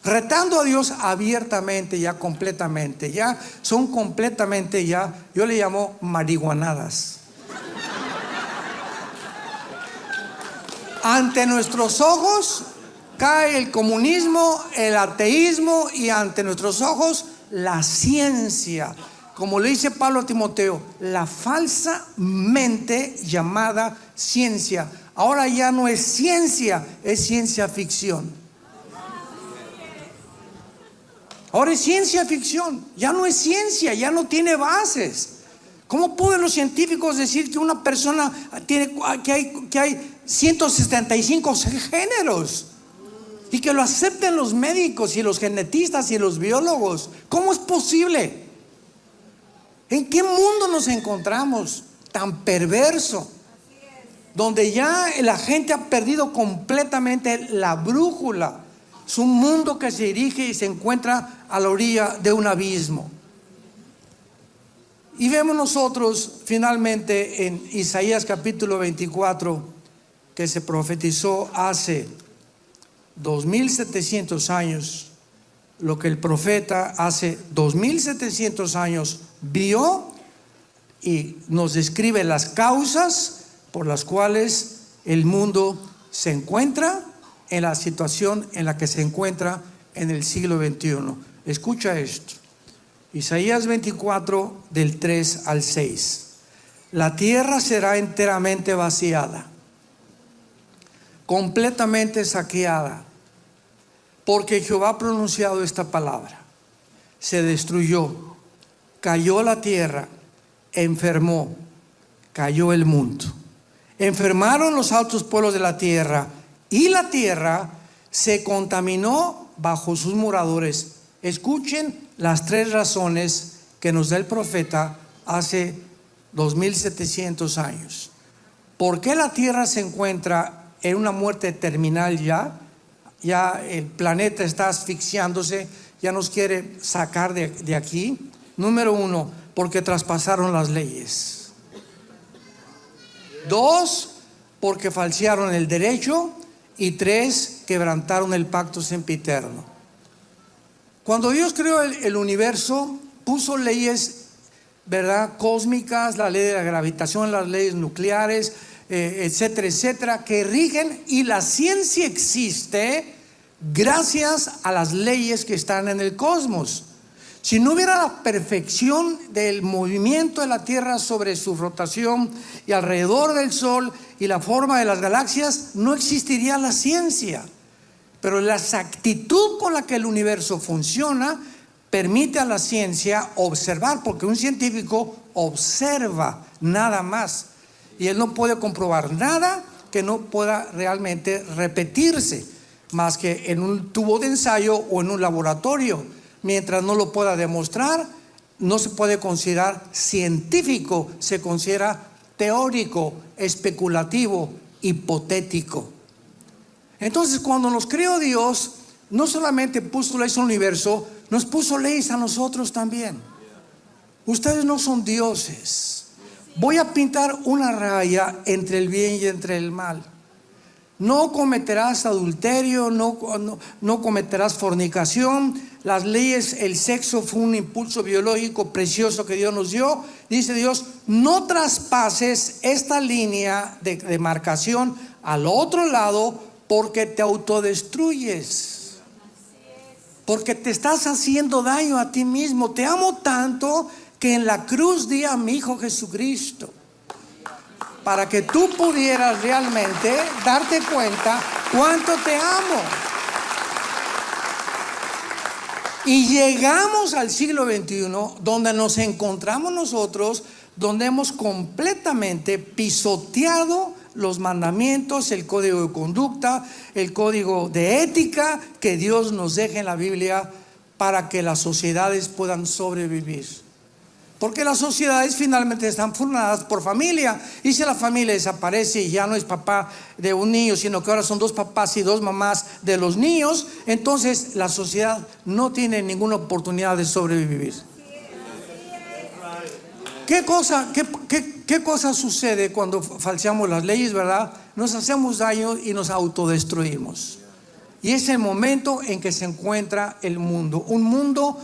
retando a Dios abiertamente, ya completamente, ya son completamente, ya yo le llamo marihuanadas. Ante nuestros ojos cae el comunismo, el ateísmo, y ante nuestros ojos la ciencia. Como le dice Pablo a Timoteo, la falsamente llamada ciencia. Ahora ya no es ciencia, es ciencia ficción. Ahora es ciencia ficción, ya no es ciencia, ya no tiene bases. ¿Cómo pueden los científicos decir que una persona tiene, que hay 175 géneros? Y que lo acepten los médicos y los genetistas y los biólogos. ¿Cómo es posible? ¿En qué mundo nos encontramos tan perverso? Donde ya la gente ha perdido completamente la brújula. Es un mundo que se dirige y se encuentra a la orilla de un abismo. Y vemos nosotros finalmente en Isaías capítulo 24, que se profetizó hace 2700 años, lo que el profeta hace 2700 años vio, y nos describe las causas por las cuales el mundo se encuentra en la situación en la que se encuentra en el siglo XXI. Escucha esto. Isaías 24, del 3 al 6. La tierra será enteramente vaciada, completamente saqueada, porque Jehová ha pronunciado esta palabra. Se destruyó, cayó la tierra, enfermó, cayó el mundo. Enfermaron los altos pueblos de la tierra, y la tierra se contaminó bajo sus moradores. Escuchen las tres razones que nos da el profeta hace 2700 años. ¿Por qué la tierra se encuentra en una muerte terminal ya? Ya el planeta está asfixiándose, ya nos quiere sacar de aquí. Número uno, porque traspasaron las leyes. Dos, porque falsearon el derecho. Y tres, quebrantaron el pacto sempiterno. Cuando Dios creó el universo, puso leyes, ¿verdad?, cósmicas, la ley de la gravitación, las leyes nucleares, etcétera, etcétera, que rigen, y la ciencia existe gracias a las leyes que están en el cosmos. Si no hubiera la perfección del movimiento de la Tierra sobre su rotación y alrededor del Sol y la forma de las galaxias, no existiría la ciencia. Pero la exactitud con la que el universo funciona permite a la ciencia observar, porque un científico observa nada más, y él no puede comprobar nada que no pueda realmente repetirse, más que en un tubo de ensayo o en un laboratorio. Mientras no lo pueda demostrar, no se puede considerar científico, se considera teórico, especulativo, hipotético. Entonces, cuando nos creó Dios, no solamente puso leyes al universo, nos puso leyes a nosotros también. Ustedes no son dioses. Voy a pintar una raya entre el bien y entre el mal. No cometerás adulterio, no cometerás fornicación. Las leyes, el sexo fue un impulso biológico precioso que Dios nos dio. Dice Dios, no traspases esta línea de demarcación al otro lado, porque te autodestruyes. Porque te estás haciendo daño a ti mismo. Te amo tanto que en la cruz di a mi Hijo Jesucristo, para que tú pudieras realmente darte cuenta cuánto te amo. Y llegamos al siglo XXI, donde nos encontramos nosotros, donde hemos completamente pisoteado los mandamientos, el código de conducta, el código de ética que Dios nos deja en la Biblia para que las sociedades puedan sobrevivir. Porque las sociedades finalmente están formadas por familia. Y si la familia desaparece y ya no es papá de un niño, sino que ahora son dos papás y dos mamás de los niños, entonces la sociedad no tiene ninguna oportunidad de sobrevivir. ¿Qué cosa sucede cuando falseamos las leyes, verdad? Nos hacemos daño y nos autodestruimos. Y es el momento en que se encuentra el mundo. Un mundo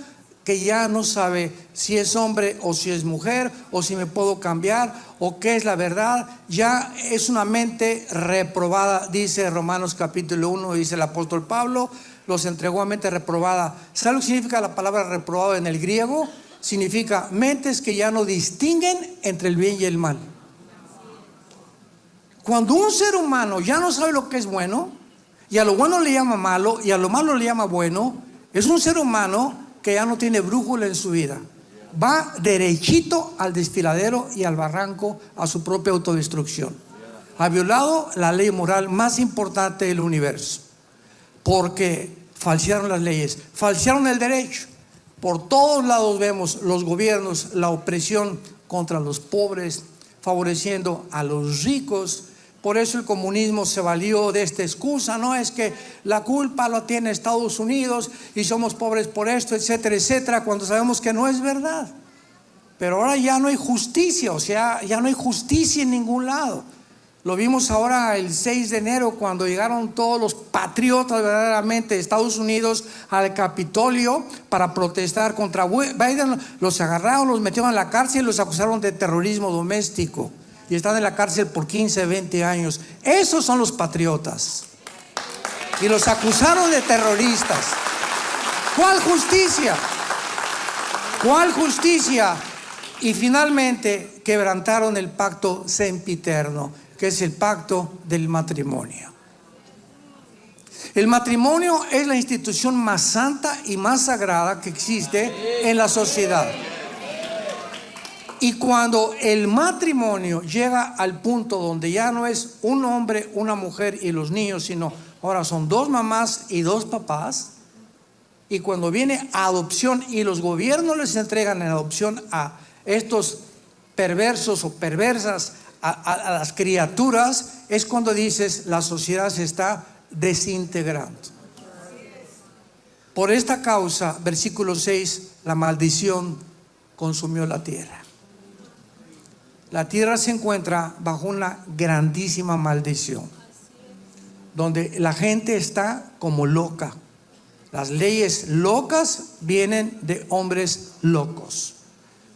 que ya no sabe si es hombre o si es mujer, o si me puedo cambiar, o qué es la verdad. Ya es una mente reprobada, dice Romanos capítulo 1, dice el apóstol Pablo, los entregó a mente reprobada. ¿Sabe lo que significa la palabra reprobado en el griego? Significa mentes que ya no distinguen entre el bien y el mal. Cuando un ser humano ya no sabe lo que es bueno, y a lo bueno le llama malo, y a lo malo le llama bueno, es un ser humano que ya no tiene brújula en su vida. Va derechito al desfiladero y al barranco, a su propia autodestrucción. Ha violado la ley moral más importante del universo, porque falsearon las leyes, falsearon el derecho. Por todos lados vemos los gobiernos, la opresión contra los pobres, favoreciendo a los ricos. Por eso el comunismo se valió de esta excusa, no es que la culpa la tiene Estados Unidos y somos pobres por esto, etcétera, etcétera, cuando sabemos que no es verdad. Pero ahora ya no hay justicia, o sea, ya no hay justicia en ningún lado. Lo vimos ahora el 6 de enero cuando llegaron todos los patriotas verdaderamente de Estados Unidos al Capitolio para protestar contra Biden. Los agarraron, los metieron en la cárcel y los acusaron de terrorismo doméstico. Y están en la cárcel por 15, 20 años. Esos son los patriotas. Y los acusaron de terroristas. ¿Cuál justicia? ¿Cuál justicia? Y finalmente quebrantaron el pacto sempiterno, que es el pacto del matrimonio. El matrimonio es la institución más santa y más sagrada que existe en la sociedad. Y cuando el matrimonio llega al punto donde ya no es un hombre, una mujer y los niños, sino ahora son dos mamás y dos papás, y cuando viene adopción y los gobiernos les entregan en adopción a estos perversos o perversas, a las criaturas, es cuando dices la sociedad se está desintegrando. Por esta causa, versículo 6, la maldición consumió la tierra. La tierra se encuentra bajo una grandísima maldición, donde la gente está como loca. Las leyes locas vienen de hombres locos.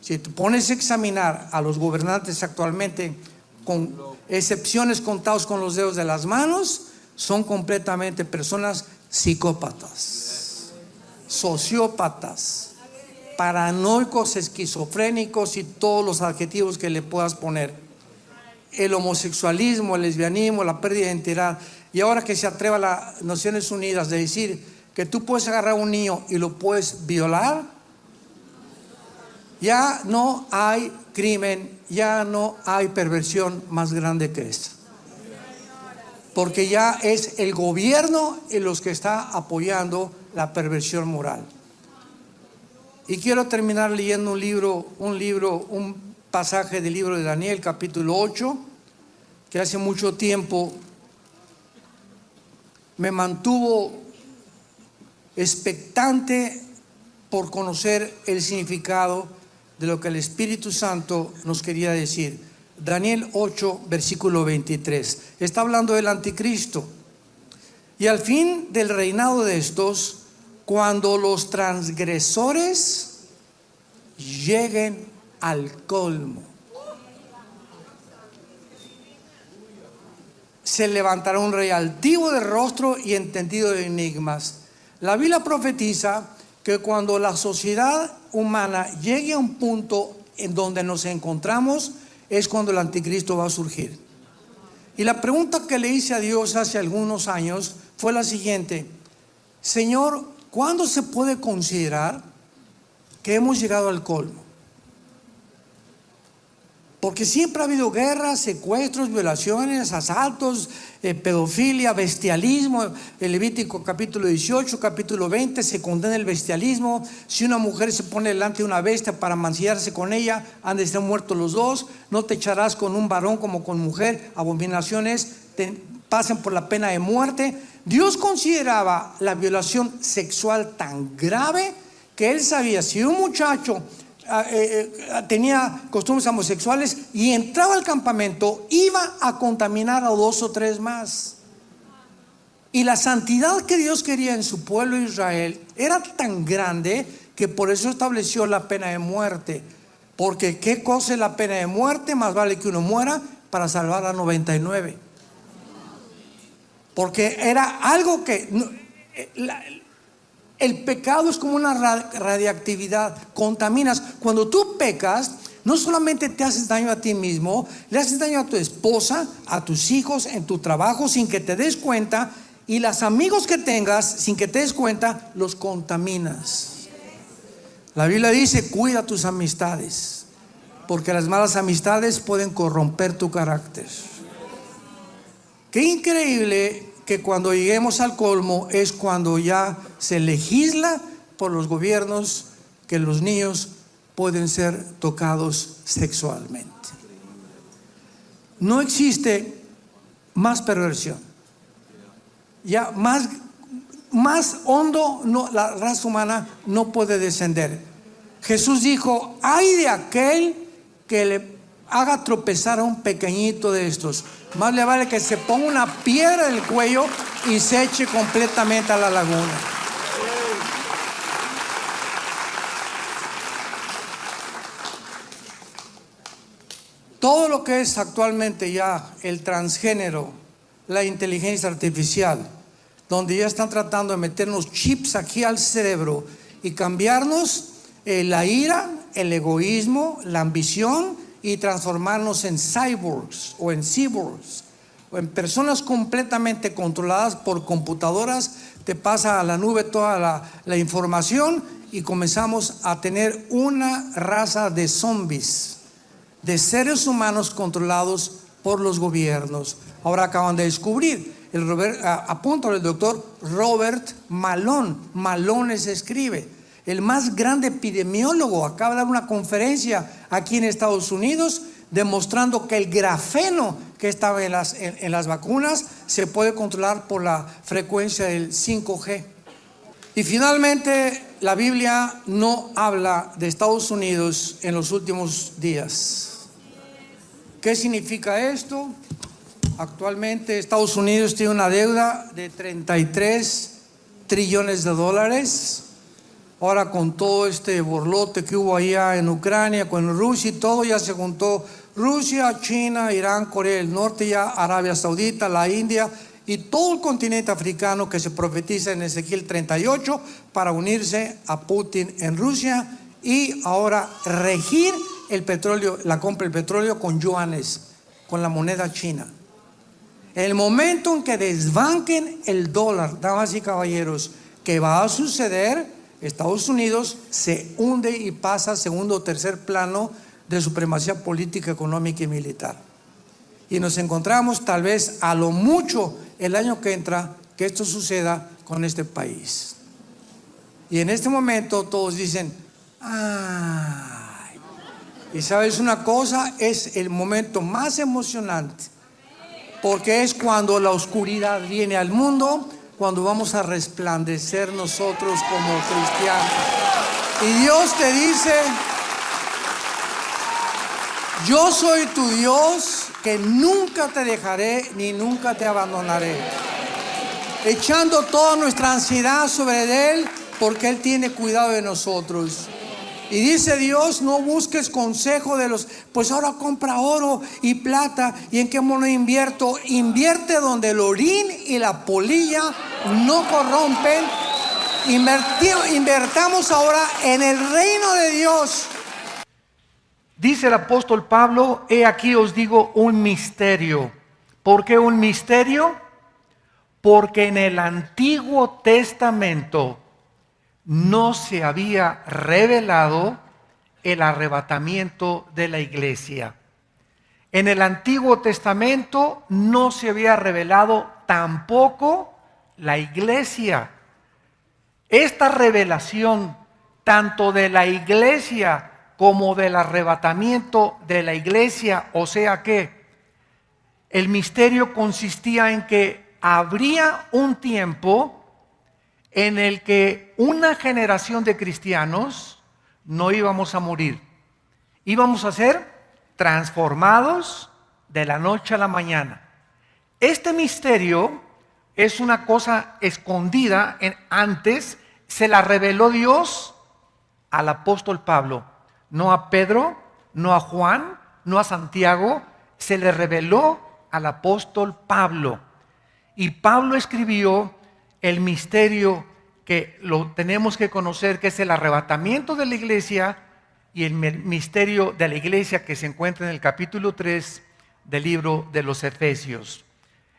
Si te pones a examinar a los gobernantes actualmente, con excepciones contados con los dedos de las manos, son completamente personas psicópatas, sociópatas, paranoicos, esquizofrénicos y todos los adjetivos que le puedas poner. El homosexualismo, el lesbianismo, la pérdida de identidad. Y ahora que se atreva las Naciones Unidas de decir que tú puedes agarrar a un niño y lo puedes violar, ya no hay crimen, ya no hay perversión más grande que esta. Porque ya es el gobierno en los que está apoyando la perversión moral. Y quiero terminar leyendo un pasaje del libro de Daniel, capítulo 8, que hace mucho tiempo me mantuvo expectante por conocer el significado de lo que el Espíritu Santo nos quería decir. Daniel 8, versículo 23. Está hablando del anticristo. Y al fin del reinado de estos, cuando los transgresores lleguen al colmo, se levantará un rey altivo de rostro y entendido de enigmas. La Biblia profetiza que cuando la sociedad humana llegue a un punto en donde nos encontramos, es cuando el anticristo va a surgir. Y la pregunta que le hice a Dios hace algunos años fue la siguiente: Señor, ¿cuándo se puede considerar que hemos llegado al colmo? Porque siempre ha habido guerras, secuestros, violaciones, asaltos, pedofilia, bestialismo. El Levítico capítulo 18, capítulo 20 se condena el bestialismo. Si una mujer se pone delante de una bestia para mancillarse con ella, han de ser muertos los dos. No te echarás con un varón como con mujer. Abominaciones pasen por la pena de muerte. Dios consideraba la violación sexual tan grave que Él sabía, si un muchacho tenía costumbres homosexuales y entraba al campamento, iba a contaminar a 2 o 3 más. Y la santidad que Dios quería en su pueblo Israel era tan grande que por eso estableció la pena de muerte. Porque ¿qué cosa es la pena de muerte? Más vale que uno muera para salvar a 99. Porque era algo que el pecado es como una radiactividad, contaminas. Cuando tú pecas, no solamente te haces daño a ti mismo, le haces daño a tu esposa, a tus hijos, en tu trabajo sin que te des cuenta, y los amigos que tengas sin que te des cuenta, los contaminas. La Biblia dice: cuida tus amistades, porque las malas amistades pueden corromper tu carácter. Qué increíble que cuando lleguemos al colmo es cuando ya se legisla por los gobiernos que los niños pueden ser tocados sexualmente. No existe más perversión. Ya más hondo la raza humana no puede descender. Jesús dijo: ay de aquel que le haga tropezar a un pequeñito de estos. Más le vale que se ponga una piedra en el cuello y se eche completamente a la laguna. Todo lo que es actualmente ya el transgénero, la inteligencia artificial, donde ya están tratando de meternos chips aquí al cerebro y cambiarnos la ira, el egoísmo, la ambición, y transformarnos en cyborgs o en personas completamente controladas por computadoras. Te pasa a la nube toda la información y comenzamos a tener una raza de zombies, de seres humanos controlados por los gobiernos. Ahora acaban de descubrir, apúntale, el doctor Robert Malone. Malone se escribe. El más grande epidemiólogo acaba de dar una conferencia aquí en Estados Unidos demostrando que el grafeno que estaba en las vacunas se puede controlar por la frecuencia del 5G. Y finalmente, la Biblia no habla de Estados Unidos en los últimos días. ¿Qué significa esto? Actualmente Estados Unidos tiene una deuda de 33 trillones de dólares. Ahora con todo este borlote que hubo allá en Ucrania, con Rusia y todo, ya se juntó Rusia, China, Irán, Corea del Norte, ya Arabia Saudita, la India y todo el continente africano que se profetiza en Ezequiel 38 para unirse a Putin en Rusia y ahora regir el petróleo, la compra del petróleo con yuanes, con la moneda china. En el momento en que desbanquen el dólar, damas y caballeros, ¿qué va a suceder? Estados Unidos se hunde y pasa a segundo o tercer plano de supremacía política, económica y militar. Y nos encontramos tal vez a lo mucho el año que entra que esto suceda con este país. Y en este momento todos dicen: ¡ay! Y sabes una cosa, es el momento más emocionante, porque es cuando la oscuridad viene al mundo, cuando vamos a resplandecer nosotros como cristianos. Y Dios te dice: yo soy tu Dios, que nunca te dejaré ni nunca te abandonaré. Echando toda nuestra ansiedad sobre Él, porque Él tiene cuidado de nosotros. Y dice Dios: no busques consejo de los, pues ahora compra oro y plata, ¿y en qué moneda invierto? Invierte donde el orín y la polilla no corrompen. Invertamos ahora en el reino de Dios. Dice el apóstol Pablo: he aquí os digo un misterio. ¿Por qué un misterio? Porque en el Antiguo Testamento no se había revelado el arrebatamiento de la iglesia. En el Antiguo Testamento no se había revelado tampoco la iglesia. Esta revelación, tanto de la iglesia como del arrebatamiento de la iglesia, o sea que el misterio consistía en que habría un tiempo en el que una generación de cristianos no íbamos a morir. Íbamos a ser transformados de la noche a la mañana. Este misterio es una cosa escondida antes, se la reveló Dios al apóstol Pablo, no a Pedro, no a Juan, no a Santiago, se le reveló al apóstol Pablo. Y Pablo escribió el misterio que lo tenemos que conocer, que es el arrebatamiento de la iglesia, y el misterio de la iglesia que se encuentra en el capítulo 3 del libro de los Efesios.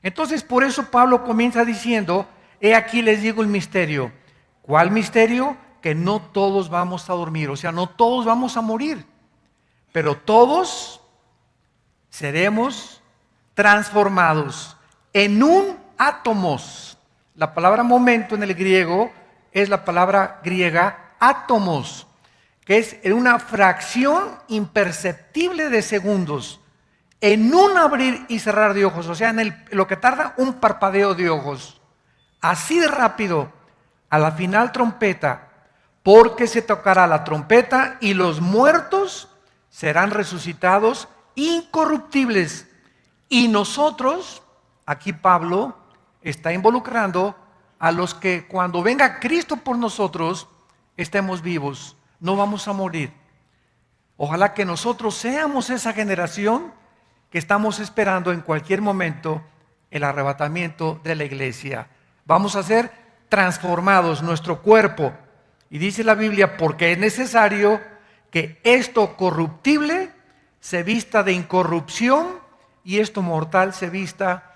Entonces, por eso Pablo comienza diciendo, he aquí les digo el misterio. ¿Cuál misterio? Que no todos vamos a dormir, o sea, no todos vamos a morir, pero todos seremos transformados en un átomos. La palabra momento en el griego es la palabra griega átomos, que es en una fracción imperceptible de segundos, en un abrir y cerrar de ojos, o sea, en lo que tarda un parpadeo de ojos, así de rápido, a la final trompeta, porque se tocará la trompeta y los muertos serán resucitados incorruptibles. Y nosotros, aquí Pablo está involucrando a los que cuando venga Cristo por nosotros estemos vivos, no vamos a morir. Ojalá que nosotros seamos esa generación que estamos esperando en cualquier momento el arrebatamiento de la iglesia. Vamos a ser transformados nuestro cuerpo. Y dice la Biblia, porque es necesario que esto corruptible se vista de incorrupción y esto mortal se vista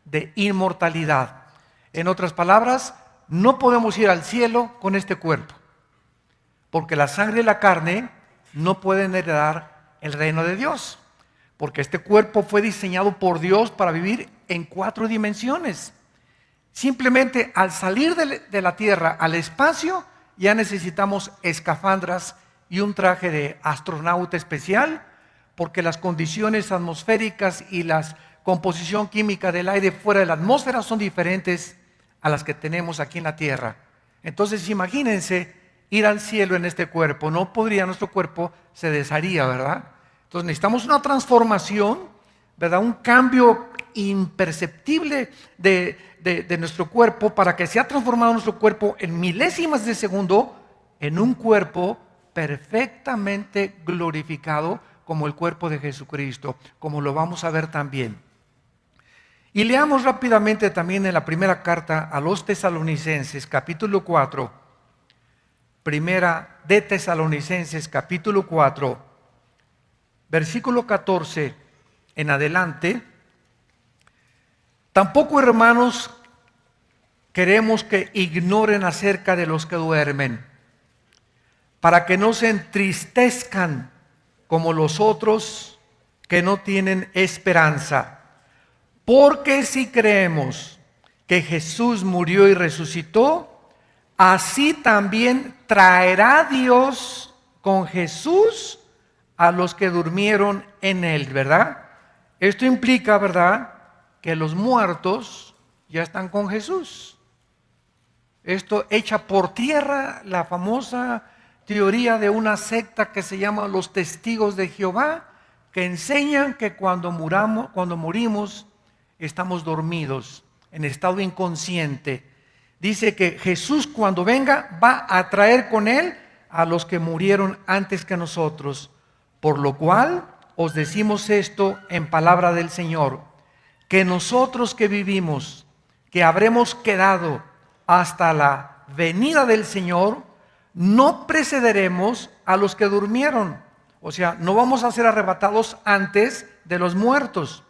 de inmortalidad. En otras palabras, no podemos ir al cielo con este cuerpo, porque la sangre y la carne no pueden heredar el reino de Dios, porque este cuerpo fue diseñado por Dios para vivir en 4 dimensiones. Simplemente al salir de la tierra al espacio, ya necesitamos escafandras y un traje de astronauta especial, porque las condiciones atmosféricas y la composición química del aire fuera de la atmósfera son diferentes a las que tenemos aquí en la tierra. Entonces imagínense ir al cielo en este cuerpo, no podría, nuestro cuerpo se desharía, ¿verdad? Entonces necesitamos una transformación, ¿verdad? Un cambio imperceptible de nuestro cuerpo para que sea transformado nuestro cuerpo en milésimas de segundo en un cuerpo perfectamente glorificado como el cuerpo de Jesucristo, como lo vamos a ver también. Y leamos rápidamente también en la primera carta a los Tesalonicenses, capítulo 4, primera de Tesalonicenses, capítulo 4, versículo 14 en adelante. Tampoco, hermanos, queremos que ignoren acerca de los que duermen, para que no se entristezcan como los otros que no tienen esperanza. Porque si creemos que Jesús murió y resucitó, así también traerá Dios con Jesús a los que durmieron en él, ¿verdad? Esto implica, ¿verdad?, que los muertos ya están con Jesús. Esto echa por tierra la famosa teoría de una secta que se llama los Testigos de Jehová, que enseñan que cuando morimos estamos dormidos, en estado inconsciente. Dice que Jesús cuando venga va a traer con él a los que murieron antes que nosotros. Por lo cual os decimos esto en palabra del Señor, que nosotros que vivimos, que habremos quedado hasta la venida del Señor, no precederemos a los que durmieron. O sea, no vamos a ser arrebatados antes de los muertos,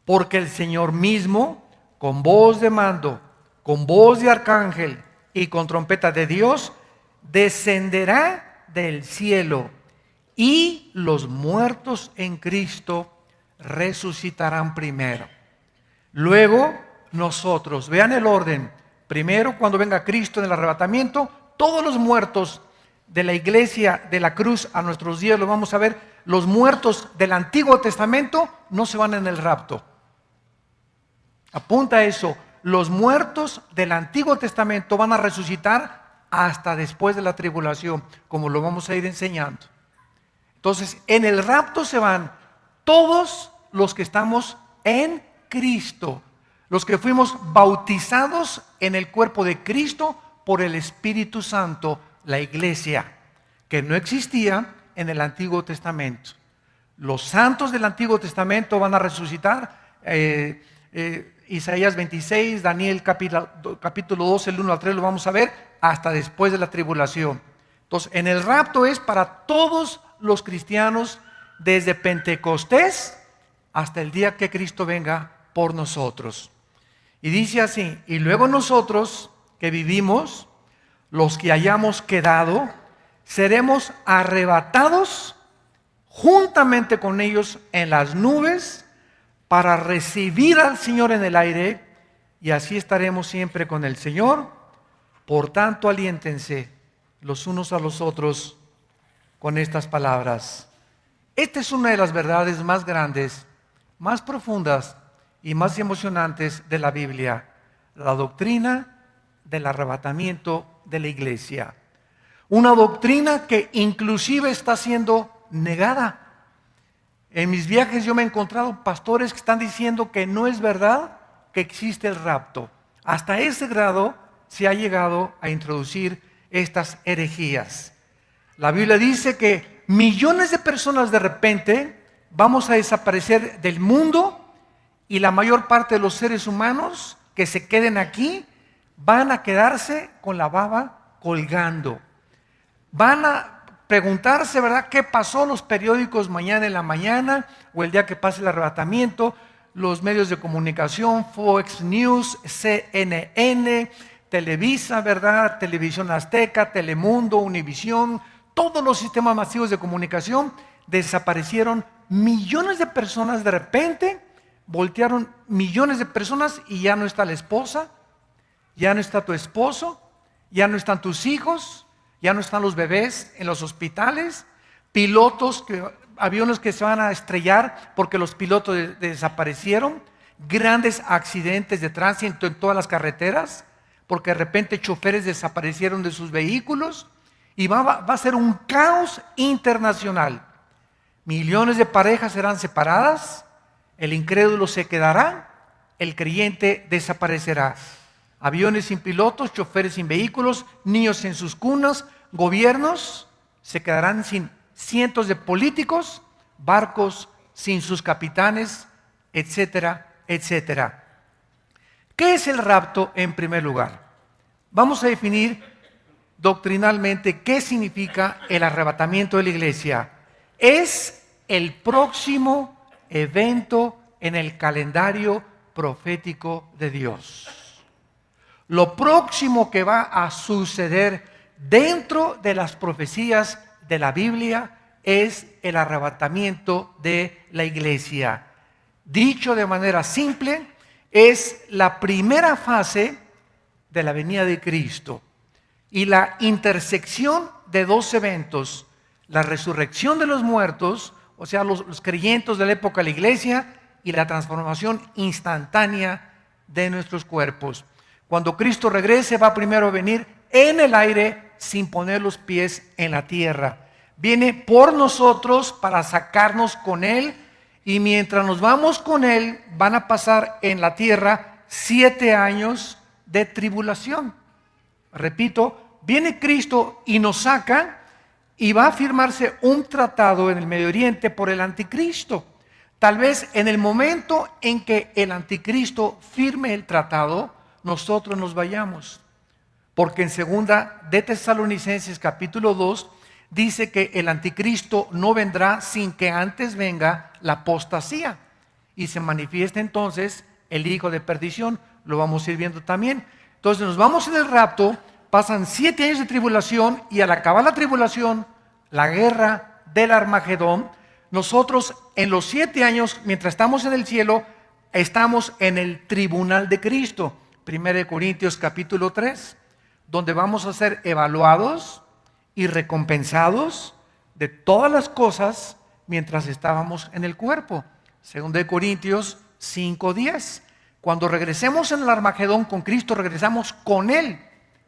porque el Señor mismo, con voz de mando, con voz de arcángel y con trompeta de Dios, descenderá del cielo y los muertos en Cristo resucitarán primero. Luego nosotros, vean el orden, primero cuando venga Cristo en el arrebatamiento, todos los muertos de la iglesia de la cruz a nuestros días, lo vamos a ver, los muertos del Antiguo Testamento no se van en el rapto. Apunta eso, los muertos del Antiguo Testamento van a resucitar hasta después de la tribulación, como lo vamos a ir enseñando. Entonces, en el rapto se van todos los que estamos en Cristo, los que fuimos bautizados en el cuerpo de Cristo por el Espíritu Santo, la iglesia, que no existía en el Antiguo Testamento. Los santos del Antiguo Testamento van a resucitar, Isaías 26, Daniel capítulo 12, el 1 al 3 lo vamos a ver, hasta después de la tribulación. Entonces, en el rapto es para todos los cristianos desde Pentecostés hasta el día que Cristo venga por nosotros. Y dice así, y luego nosotros que vivimos, los que hayamos quedado, seremos arrebatados juntamente con ellos en las nubes para recibir al Señor en el aire, y así estaremos siempre con el Señor. Por tanto, aliéntense los unos a los otros con estas palabras. Esta es una de las verdades más grandes, más profundas y más emocionantes de la Biblia, la doctrina del arrebatamiento de la iglesia. Una doctrina que inclusive está siendo negada. En mis viajes yo me he encontrado pastores que están diciendo que no es verdad que existe el rapto. Hasta ese grado se ha llegado a introducir estas herejías. La Biblia dice que millones de personas de repente vamos a desaparecer del mundo, y la mayor parte de los seres humanos que se queden aquí van a quedarse con la baba colgando. Van a preguntarse, ¿verdad?, qué pasó. Los periódicos mañana en la mañana o el día que pase el arrebatamiento, los medios de comunicación, Fox News, CNN, Televisa, ¿verdad?, Televisión Azteca, Telemundo, Univisión, todos los sistemas masivos de comunicación, desaparecieron millones de personas de repente. Voltearon millones de personas y ya no está la esposa, ya no está tu esposo, ya no están tus hijos, ya no están los bebés en los hospitales, aviones que se van a estrellar porque los pilotos desaparecieron, grandes accidentes de tránsito en todas las carreteras porque de repente choferes desaparecieron de sus vehículos, y va a ser un caos internacional. Millones de parejas serán separadas. El incrédulo se quedará, el creyente desaparecerá. Aviones sin pilotos, choferes sin vehículos, niños en sus cunas, gobiernos se quedarán sin cientos de políticos, barcos sin sus capitanes, etcétera, etcétera. ¿Qué es el rapto en primer lugar? Vamos a definir doctrinalmente qué significa el arrebatamiento de la iglesia. Es el próximo evento en el calendario profético de Dios. Lo próximo que va a suceder dentro de las profecías de la Biblia es el arrebatamiento de la iglesia. Dicho de manera simple, es la primera fase de la venida de Cristo y la intersección de dos eventos: la resurrección de los muertos, o sea, los creyentes de la época de la iglesia, y la transformación instantánea de nuestros cuerpos. Cuando Cristo regrese, va primero a venir en el aire sin poner los pies en la tierra. Viene por nosotros para sacarnos con Él, y mientras nos vamos con Él, van a pasar en la tierra 7 años de tribulación. Repito, viene Cristo y nos saca, y va a firmarse un tratado en el Medio Oriente por el anticristo. Tal vez en el momento en que el anticristo firme el tratado, nosotros nos vayamos. Porque en 2 de Tesalonicenses capítulo 2 dice que el anticristo no vendrá sin que antes venga la apostasía y se manifieste entonces el hijo de perdición. Lo vamos a ir viendo también. Entonces nos vamos en el rapto pasan 7 años de tribulación y al acabar la tribulación, la guerra del Armagedón, nosotros en los 7 años, mientras estamos en el cielo, estamos en el tribunal de Cristo. 1 Corintios capítulo 3, donde vamos a ser evaluados y recompensados de todas las cosas mientras estábamos en el cuerpo. 2 Corintios 5:10. Cuando regresemos en el Armagedón con Cristo, regresamos con Él.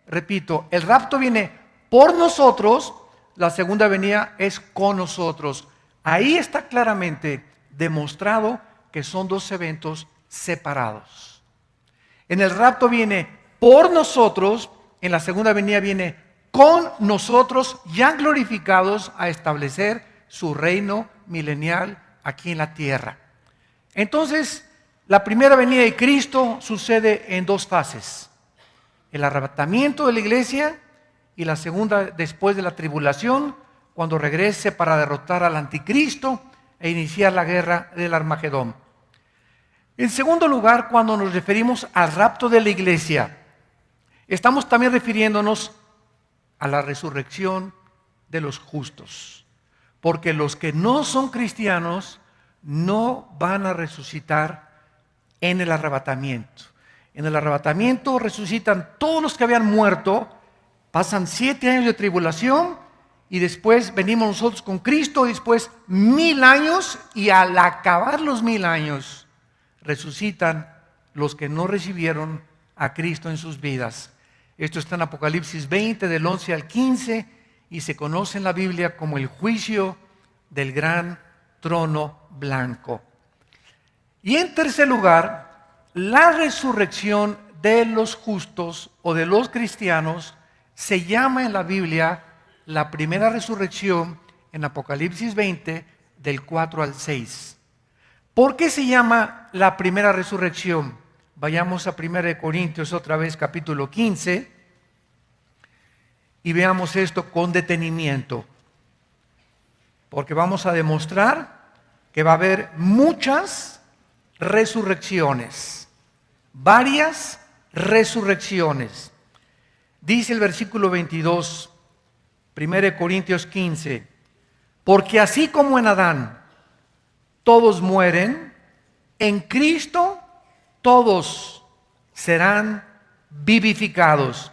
Repito, el rapto viene por nosotros, la segunda venida es con nosotros. Ahí está claramente demostrado que son dos eventos separados. En el rapto viene por nosotros, en la segunda venida viene con nosotros, ya glorificados a establecer su reino milenial aquí en la tierra. Entonces, la primera venida de Cristo sucede en dos fases: el arrebatamiento de la iglesia y la segunda después de la tribulación, cuando regrese para derrotar al anticristo e iniciar la guerra del Armagedón. En segundo lugar, cuando nos referimos al rapto de la iglesia, estamos también refiriéndonos a la resurrección de los justos, porque los que no son cristianos no van a resucitar en el arrebatamiento. En el arrebatamiento resucitan todos los que habían muerto, pasan 7 años de tribulación y después venimos nosotros con Cristo, después 1000 años, y al acabar los 1000 años resucitan los que no recibieron a Cristo en sus vidas. Esto está en Apocalipsis 20 del 11 al 15 y se conoce en la Biblia como el juicio del gran trono blanco. Y en tercer lugar, la resurrección de los justos o de los cristianos se llama en la Biblia la primera resurrección, en Apocalipsis 20 del 4 al 6. ¿Por qué se llama la primera resurrección? Vayamos a 1 Corintios otra vez, capítulo 15, y veamos esto con detenimiento, porque vamos a demostrar que va a haber muchas resurrecciones, varias resurrecciones. Dice el versículo 22, 1 Corintios 15, porque así como en Adán todos mueren, en Cristo todos serán vivificados,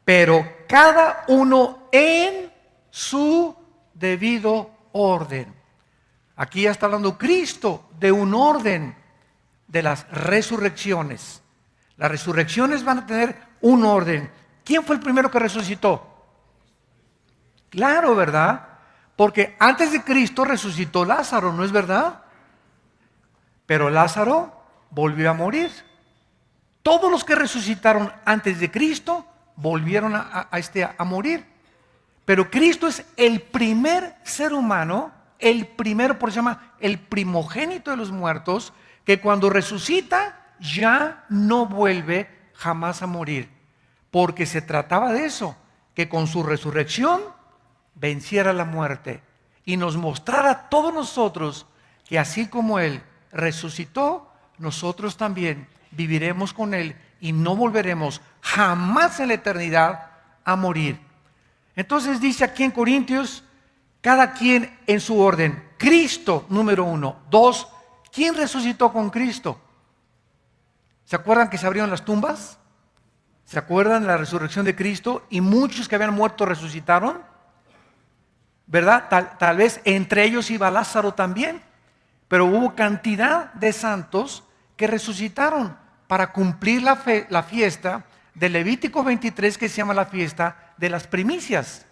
pero cada uno en su debido orden. Aquí ya está hablando Cristo de un orden de las resurrecciones. Las resurrecciones van a tener un orden. ¿Quién fue el primero que resucitó? Claro, ¿verdad? Porque antes de Cristo resucitó Lázaro, ¿no es verdad? Pero Lázaro volvió a morir. Todos los que resucitaron antes de Cristo volvieron a morir. Pero Cristo es el primer ser humano, el primero, por eso se llama el primogénito de los muertos, que cuando resucita ya no vuelve jamás a morir. Porque se trataba de eso, que con su resurrección venciera la muerte y nos mostrara a todos nosotros que así como Él resucitó, nosotros también viviremos con Él y no volveremos jamás en la eternidad a morir. Entonces dice aquí en Corintios, cada quien en su orden. Cristo, número 1. 2, ¿quién resucitó con Cristo? ¿Se acuerdan que se abrieron las tumbas? ¿Se acuerdan de la resurrección de Cristo? Y muchos que habían muerto resucitaron, ¿verdad? Tal vez entre ellos iba Lázaro también, pero hubo cantidad de santos que resucitaron para cumplir la fiesta de Levítico 23, que se llama la fiesta de las primicias.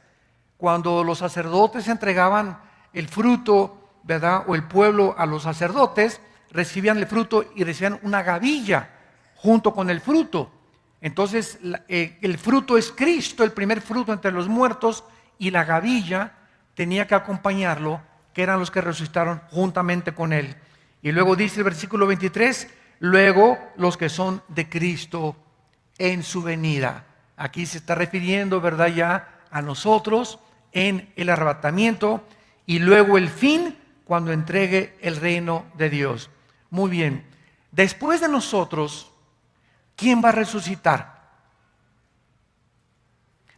Cuando los sacerdotes entregaban el fruto, ¿verdad? O el pueblo a los sacerdotes, recibían el fruto y recibían una gavilla junto con el fruto. Entonces el fruto es Cristo, el primer fruto entre los muertos, y la gavilla tenía que acompañarlo, que eran los que resucitaron juntamente con Él. Y luego dice el versículo 23, luego los que son de Cristo en su venida. Aquí se está refiriendo, ¿verdad?, ya a nosotros en el arrebatamiento, y luego el fin cuando entregue el reino de Dios. Muy bien, después de nosotros, ¿quién va a resucitar?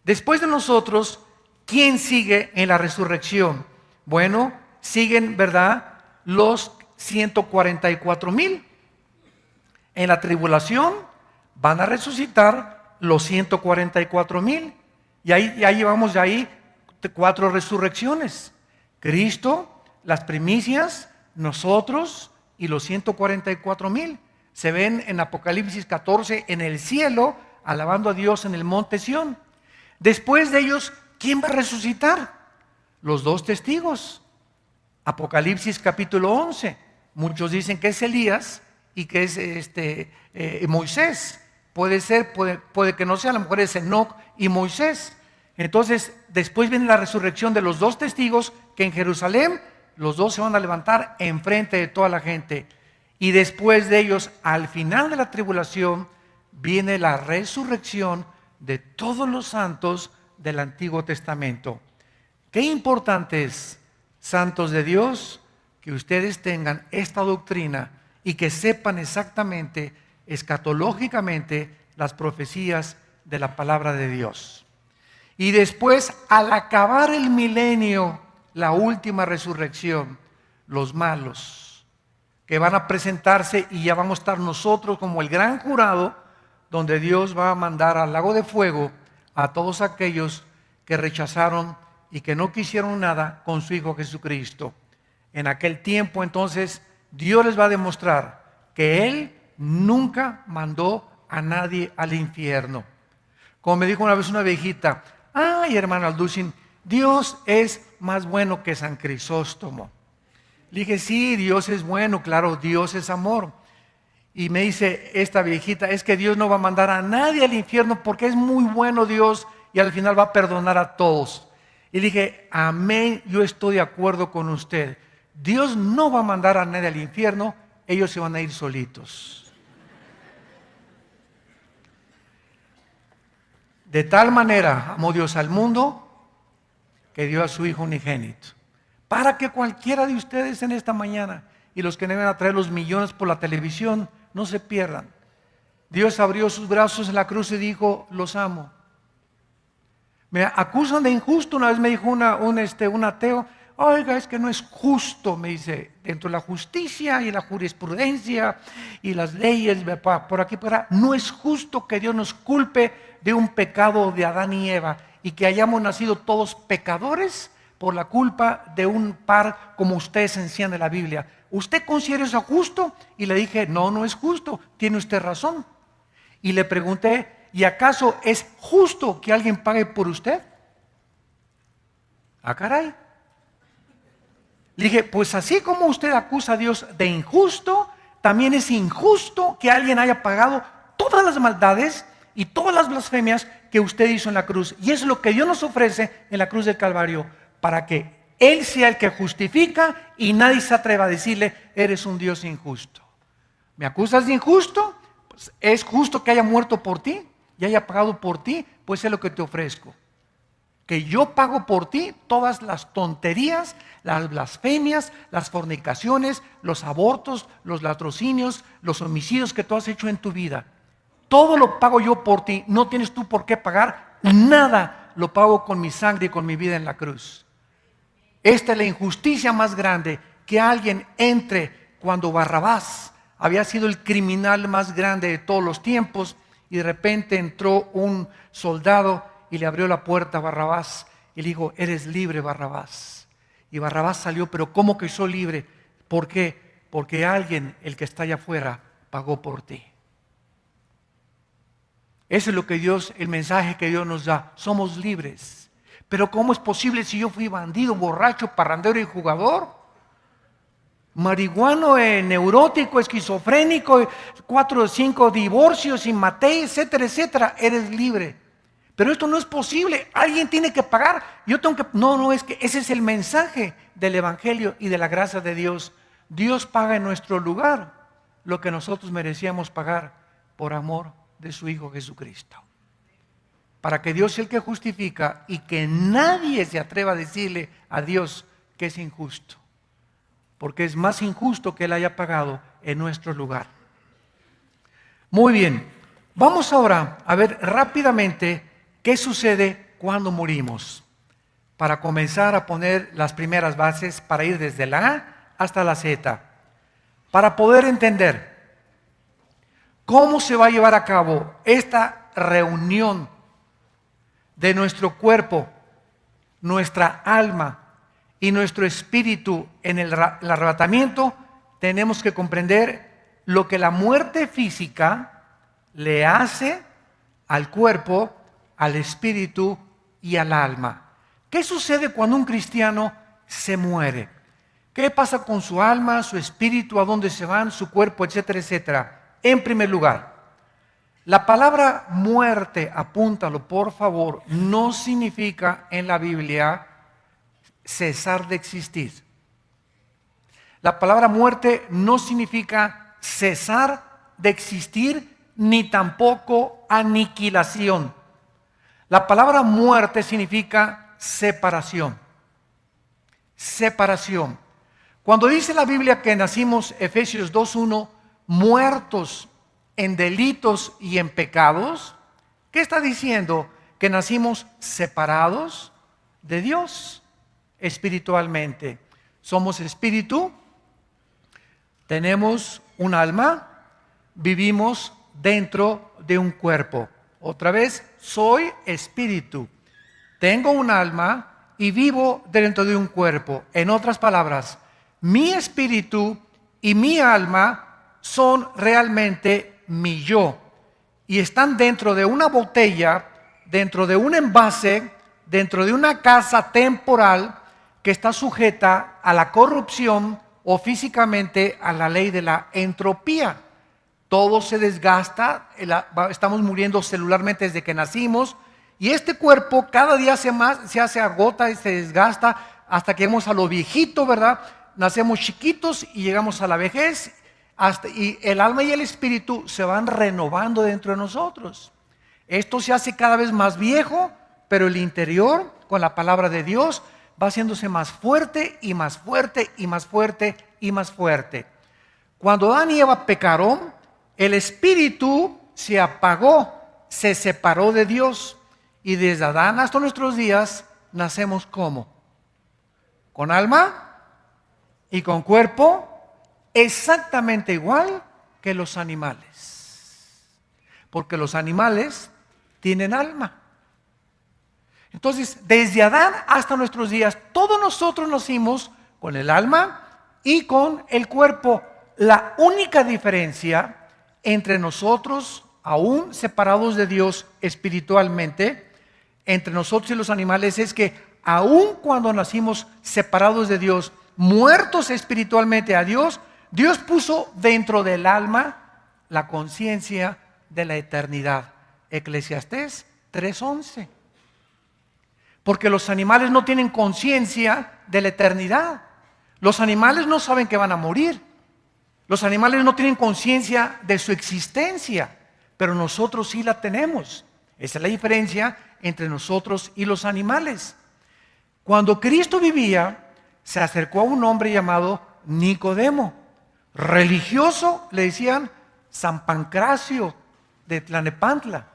Después de nosotros, ¿quién sigue en la resurrección? Bueno, siguen, ¿verdad?, los 144,000. En la tribulación van a resucitar los 144,000. Y ahí ya llevamos de ahí 4 resurrecciones. Cristo, las primicias, nosotros y los 144,000. Se ven en Apocalipsis 14 en el cielo, alabando a Dios en el monte Sión. Después de ellos, ¿quién va a resucitar? Los 2 testigos. Apocalipsis capítulo 11. Muchos dicen que es Elías y que es Moisés. Puede ser, puede que no sea, a lo mejor es Enoc y Moisés. Entonces, después viene la resurrección de los 2 testigos, que en Jerusalén los 2 se van a levantar enfrente de toda la gente. Y después de ellos, al final de la tribulación, viene la resurrección de todos los santos del Antiguo Testamento. Qué importante es, santos de Dios, que ustedes tengan esta doctrina y que sepan exactamente, escatológicamente, las profecías de la palabra de Dios. Y después, al acabar el milenio, la última resurrección, los malos, que van a presentarse y ya vamos a estar nosotros como el gran jurado, donde Dios va a mandar al lago de fuego a todos aquellos que rechazaron y que no quisieron nada con su Hijo Jesucristo. En aquel tiempo, entonces, Dios les va a demostrar que Él nunca mandó a nadie al infierno. Como me dijo una vez una viejita: ay, hermano Alducin, Dios es más bueno que San Crisóstomo. Le dije: sí, Dios es bueno, claro, Dios es amor. Y me dice esta viejita: es que Dios no va a mandar a nadie al infierno porque es muy bueno Dios y al final va a perdonar a todos. Y dije: amén, yo estoy de acuerdo con usted. Dios no va a mandar a nadie al infierno, ellos se van a ir solitos. De tal manera amó Dios al mundo que dio a su Hijo unigénito, para que cualquiera de ustedes en esta mañana, y los que deben a traer los millones por la televisión, no se pierdan. Dios abrió sus brazos en la cruz y dijo: los amo. Me acusan de injusto. Una vez me dijo un ateo: oiga, es que no es justo, me dice, dentro de la justicia y la jurisprudencia y las leyes, por aquí, por allá, no es justo que Dios nos culpe de un pecado de Adán y Eva y que hayamos nacido todos pecadores por la culpa de un par como ustedes enseñan en la Biblia. ¿Usted considera eso justo? Y le dije: no, no es justo, tiene usted razón. Y le pregunté: ¿y acaso es justo que alguien pague por usted? Ah, caray. Le dije: pues así como usted acusa a Dios de injusto, también es injusto que alguien haya pagado todas las maldades y todas las blasfemias que usted hizo en la cruz. Y es lo que Dios nos ofrece en la cruz del Calvario, para que Él sea el que justifica y nadie se atreva a decirle: eres un Dios injusto. ¿Me acusas de injusto? Pues es justo que haya muerto por ti y haya pagado por ti, pues es lo que te ofrezco. Que yo pago por ti todas las tonterías, las blasfemias, las fornicaciones, los abortos, los latrocinios, los homicidios que tú has hecho en tu vida. Todo lo pago yo por ti, no tienes tú por qué pagar nada, lo pago con mi sangre y con mi vida en la cruz. Esta es la injusticia más grande, que alguien entre cuando Barrabás había sido el criminal más grande de todos los tiempos, y de repente entró un soldado y le abrió la puerta a Barrabás y le dijo: eres libre, Barrabás. Y Barrabás salió: pero ¿cómo que soy libre? ¿Por qué? Porque alguien, el que está allá afuera, pagó por ti. Eso es lo que Dios, el mensaje que Dios nos da: somos libres. Pero ¿cómo es posible si yo fui bandido, borracho, parrandero y jugador? Marihuano, neurótico, esquizofrénico, 4 o 5 divorcios y maté, etcétera, etcétera. Eres libre. Pero esto no es posible, alguien tiene que pagar. Yo tengo que... No, es que ese es el mensaje del Evangelio y de la gracia de Dios. Dios paga en nuestro lugar lo que nosotros merecíamos pagar por amor de su Hijo Jesucristo. Para que Dios sea el que justifica y que nadie se atreva a decirle a Dios que es injusto. Porque es más injusto que Él haya pagado en nuestro lugar. Muy bien, vamos ahora a ver rápidamente qué sucede cuándo morimos, para comenzar a poner las primeras bases para ir desde la A hasta la Z, para poder entender cómo se va a llevar a cabo esta reunión de nuestro cuerpo, nuestra alma y nuestro espíritu en el arrebatamiento. Tenemos que comprender lo que la muerte física le hace al cuerpo, al espíritu y al alma. ¿Qué sucede cuando un cristiano se muere? ¿Qué pasa con su alma, su espíritu, a dónde se van, su cuerpo, etcétera, etcétera? En primer lugar, la palabra muerte, apúntalo por favor, no significa en la Biblia cesar de existir. La palabra muerte no significa cesar de existir ni tampoco aniquilación. La palabra muerte significa separación. Separación. Cuando dice la Biblia que nacimos, Efesios 2:1, muertos en delitos y en pecados, ¿qué está diciendo? Que nacimos separados de Dios espiritualmente. Somos espíritu, tenemos un alma, vivimos dentro de un cuerpo. Otra vez, soy espíritu, tengo un alma y vivo dentro de un cuerpo. En otras palabras, mi espíritu y mi alma son realmente mi yo y están dentro de una botella, dentro de un envase, dentro de una casa temporal que está sujeta a la corrupción o físicamente a la ley de la entropía. Todo se desgasta, estamos muriendo celularmente desde que nacimos y este cuerpo cada día se agota y se desgasta hasta que llegamos a lo viejito, ¿verdad? Nacemos chiquitos y llegamos a la vejez y el alma y el espíritu se van renovando dentro de nosotros. Esto se hace cada vez más viejo, pero el interior, con la palabra de Dios, va haciéndose más fuerte y más fuerte y más fuerte y más fuerte. Cuando Adán y Eva pecaron, el espíritu se apagó, se separó de Dios. Y desde Adán hasta nuestros días nacemos ¿cómo? Con alma y con cuerpo exactamente igual que los animales. Porque los animales tienen alma. Entonces, desde Adán hasta nuestros días, todos nosotros nacimos con el alma y con el cuerpo. La única diferencia entre nosotros, aún separados de Dios espiritualmente, entre nosotros y los animales, es que aún cuando nacimos separados de Dios, muertos espiritualmente a Dios, Dios puso dentro del alma la conciencia de la eternidad. Eclesiastés 3:11. Porque los animales no tienen conciencia de la eternidad. Los animales no saben que van a morir. Los animales no tienen conciencia de su existencia, pero nosotros sí la tenemos. Esa es la diferencia entre nosotros y los animales. Cuando Cristo vivía, se acercó a un hombre llamado Nicodemo. Religioso, le decían San Pancracio de Tlalnepantla.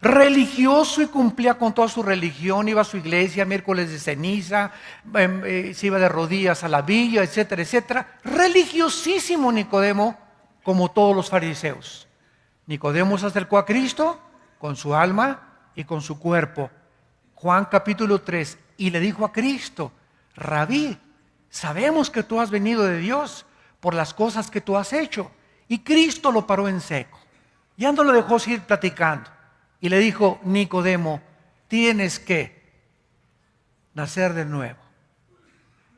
Religioso y cumplía con toda su religión, iba a su iglesia miércoles de ceniza, se iba de rodillas a la villa, etcétera, etcétera. Religiosísimo Nicodemo, como todos los fariseos. Nicodemo se acercó a Cristo con su alma y con su cuerpo. Juan capítulo 3, y le dijo a Cristo: Rabí, sabemos que tú has venido de Dios por las cosas que tú has hecho. Y Cristo lo paró en seco. Ya no lo dejó seguir platicando. Y le dijo: Nicodemo, tienes que nacer de nuevo.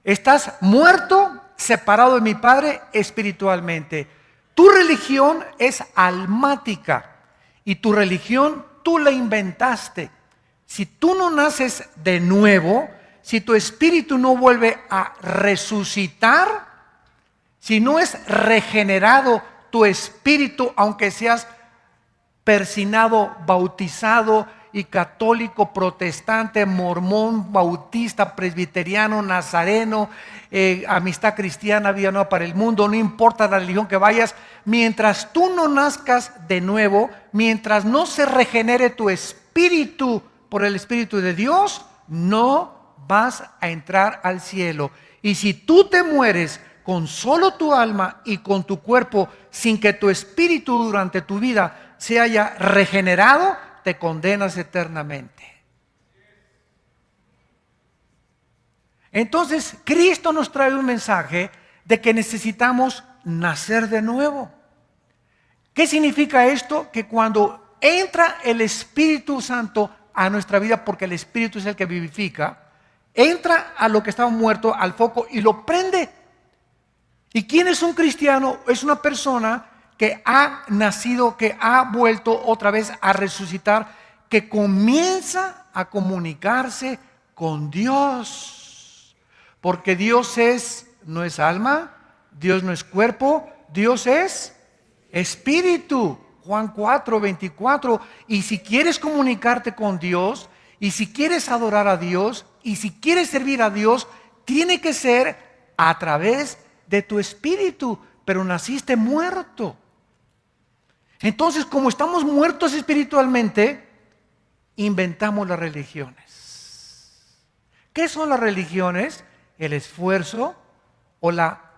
Estás muerto, separado de mi Padre espiritualmente. Tu religión es almática y tu religión tú la inventaste. Si tú no naces de nuevo, si tu espíritu no vuelve a resucitar, si no es regenerado tu espíritu, aunque seas persinado, bautizado y católico, protestante, mormón, bautista, presbiteriano, nazareno, amistad cristiana, vida nueva para el mundo, no importa la religión que vayas, mientras tú no nazcas de nuevo, mientras no se regenere tu espíritu, espíritu por el Espíritu de Dios, no vas a entrar al cielo. Y si tú te mueres con solo tu alma y con tu cuerpo, sin que tu espíritu durante tu vida se haya regenerado, te condenas eternamente. Entonces, Cristo nos trae un mensaje de que necesitamos nacer de nuevo. ¿Qué significa esto? Que cuando entra el Espíritu Santo a nuestra vida, porque el Espíritu es el que vivifica, entra a lo que estaba muerto, al foco, y lo prende. ¿Y quién es un cristiano? Es una persona que ha nacido, que ha vuelto otra vez a resucitar, que comienza a comunicarse con Dios. Porque Dios no es alma, Dios no es cuerpo, Dios es espíritu. Juan 4:24. Y si quieres comunicarte con Dios, y si quieres adorar a Dios, y si quieres servir a Dios, tiene que ser a través de tu espíritu. Pero naciste muerto. Entonces, como estamos muertos espiritualmente, inventamos las religiones. ¿Qué son las religiones? El esfuerzo o